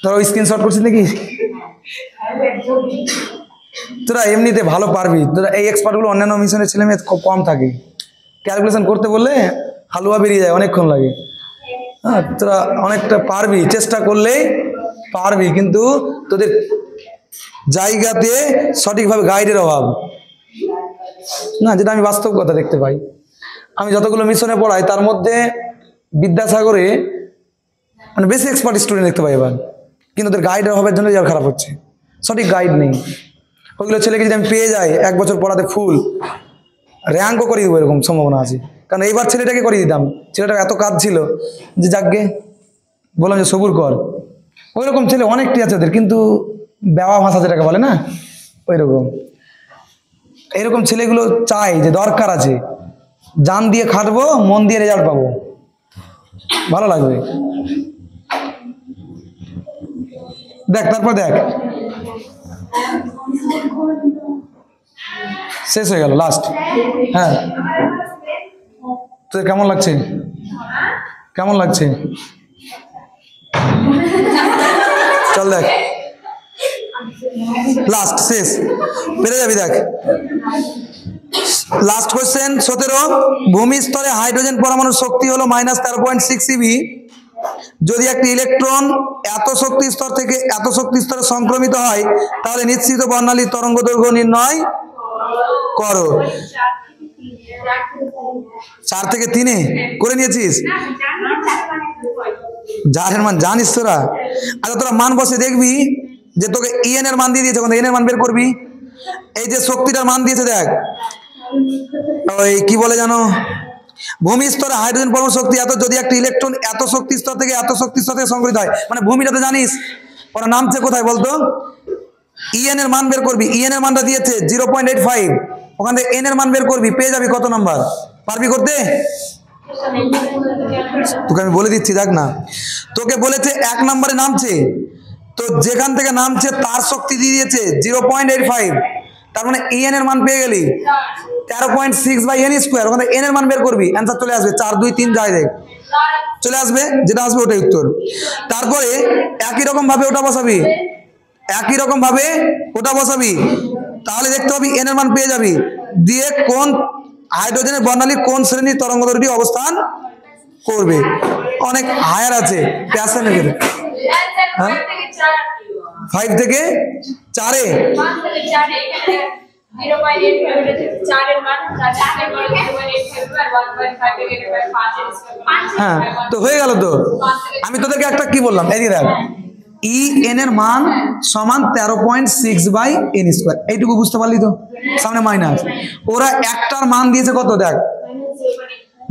তোরা স্ক্রিনশট করছিস নাকি তোরা এমনিতে ভালো পারবি তোরা এই এক্সপার্টগুলো অন্যান্য মিশনের ছেলে মেয়ে খুব কম থাকে ক্যালকুলেশন করতে বললে হালুয়া বেরিয়ে যায় অনেকক্ষণ লাগে হ্যাঁ তোরা অনেকটা পারবি চেষ্টা করলেই পারবি কিন্তু তোদের জায়গাতে সঠিকভাবে গাইডের অভাব না যেটা আমি বাস্তব কথা দেখতে পাই আমি যতগুলো মিশনে পড়াই তার মধ্যে বিদ্যাসাগরে মানে বেশি এক্সপার্ট স্টুডেন্ট দেখতে পাই এবার কিন্তু ওদের গাইডের অভাবের জন্য যার খারাপ হচ্ছে সঠিক গাইড নেই ওইগুলো ছেলেকে যদি আমি পেয়ে যাই এক বছর পড়াতে ফুল র্যাঙ্কও করে দেবো এরকম সম্ভাবনা আছে কারণ এইবার ছেলেটাকে করে দিতাম ছেলেটার এত কাজ ছিল যে যাকগে বললাম যে সবুর কর ওই রকম ছেলে অনেকটি আছে ওদের কিন্তু বেওয়া ভাষা যেটাকে বলে না ওই রকম এরকম ছেলেগুলো চাই যে দরকার আছে জান দিয়ে খাটবো মন দিয়ে রেজাল্ট পাবো ভালো লাগবে দেখ তারপর দেখ শেষ হয়ে গেল লাস্ট হ্যাঁ তোদের কেমন লাগছে কেমন লাগছে চল দেখ লাস্ট শেষ পেরে যাবি দেখ লাস্ট কোশ্চেন 17 ভূমি স্তরে হাইড্রোজেন পরমাণুর শক্তি হলো -13.6 eV যদি একটি ইলেকট্রন এত শক্তি স্তর থেকে এত শক্তি স্তরে সংক্রমিত হয় তাহলে নিশ্চিত বর্ণালীর তরঙ্গ দৈর্ঘ্য নির্ণয় করো 4 থেকে 3 করে নিয়েছিস যারের মান জানিস তোরা আচ্ছা তোরা মান বসে দেখবি যে তোকে en এর মান দিয়ে দিয়েছে কোন en এর মান বের করবি এই যে শক্তিটার মান দিয়েছে দেখ ওই কি বলে জানো ভূমি স্তরে হাইড্রোজেন পরমাণু শক্তি এত যদি একটা ইলেকট্রন এত শক্তি স্তর থেকে এত শক্তি স্তর থেকে সংগঠিত হয় মানে ভূমিটা তো জানিস ওরা নামছে কোথায় বলতো en এর মান বের করবি en এর মানটা দিয়েছে 0.85 ওখান থেকে n এর মান বের করবি পেয়ে যাবি কত নাম্বার পারবি করতে তোকে আমি বলে দিচ্ছি দেখ না তোকে বলেছে 1 নম্বরে নামছে তো যেখান থেকে নামছে তার শক্তি দিয়ে দিয়েছে 0.85 তার মানে en এর মান পেয়ে গেলি 13.6 বাই n স্কয়ার ওখানে n এর মান বের করবি आंसर চলে আসবে 4 2 3 যাই দেখ চলে আসবে যেটা আসবে ওটাই উত্তর তারপরে একই রকম ভাবে ওটা বসাবি একই রকম ভাবে ওটা বসাবি তাহলে দেখতে পাবি n এর মান পেয়ে যাবি দিয়ে কোন হাইড্রোজেনের বর্ণালী কোন শ্রেণীর তরঙ্গদৈর্ঘ্যটি অবস্থান করবে অনেক হায়ার আছে প্যাশনের হ্যাঁ 5 থেকে 4 এ হ্যাঁ তো হয়ে গেল তো আমি তোদেরকে একটা কি বললাম এই দেখ ই এন এর মান সমান 13.6 বাই n স্কয়ার এইটুকু বুঝতে পারলি তো সামনে মাইনাস ওরা একটার মান দিয়েছে কত দেখ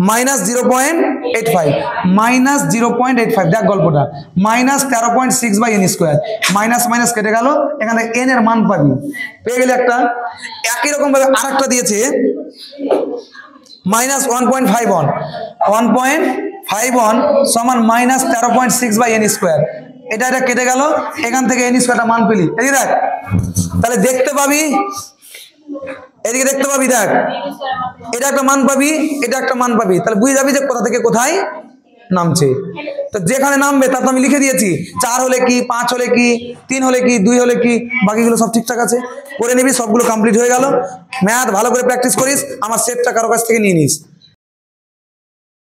-0.85 -0.85 দেখ গল্পটা -13.6 by n square minus minus কেটে গেল এখানে n এর মান পাবি পেয়ে গেলে একটা একই রকম ভাবে আরেকটা দিয়েছে -1.51 সমান -13.6 বাই n স্কয়ার এটা এটা কেটে গেল এখান থেকে n স্কয়ারটা মান পেলি এই দেখ তাহলে দেখতে পাবি এদিকে দেখতে পাবি দেখ এটা একটা মান পাবি এটা একটা মান পাবি তাহলে বুঝে যাবি যে কোথা থেকে কোথায় নামছে। তো যেখানে নামবে তার তো আমি লিখে দিয়েছি, 4 হলে কি, 5 হলে কি, 3 হলে কি, 2 হলে কি, বাকিগুলো সব ঠিকঠাক আছে। করে নিবি, সবগুলো কমপ্লিট হয়ে গেল। ম্যাথ ভালো করে প্র্যাকটিস করিস, আমার সেটটা কারো কাছ থেকে নিয়ে নিস।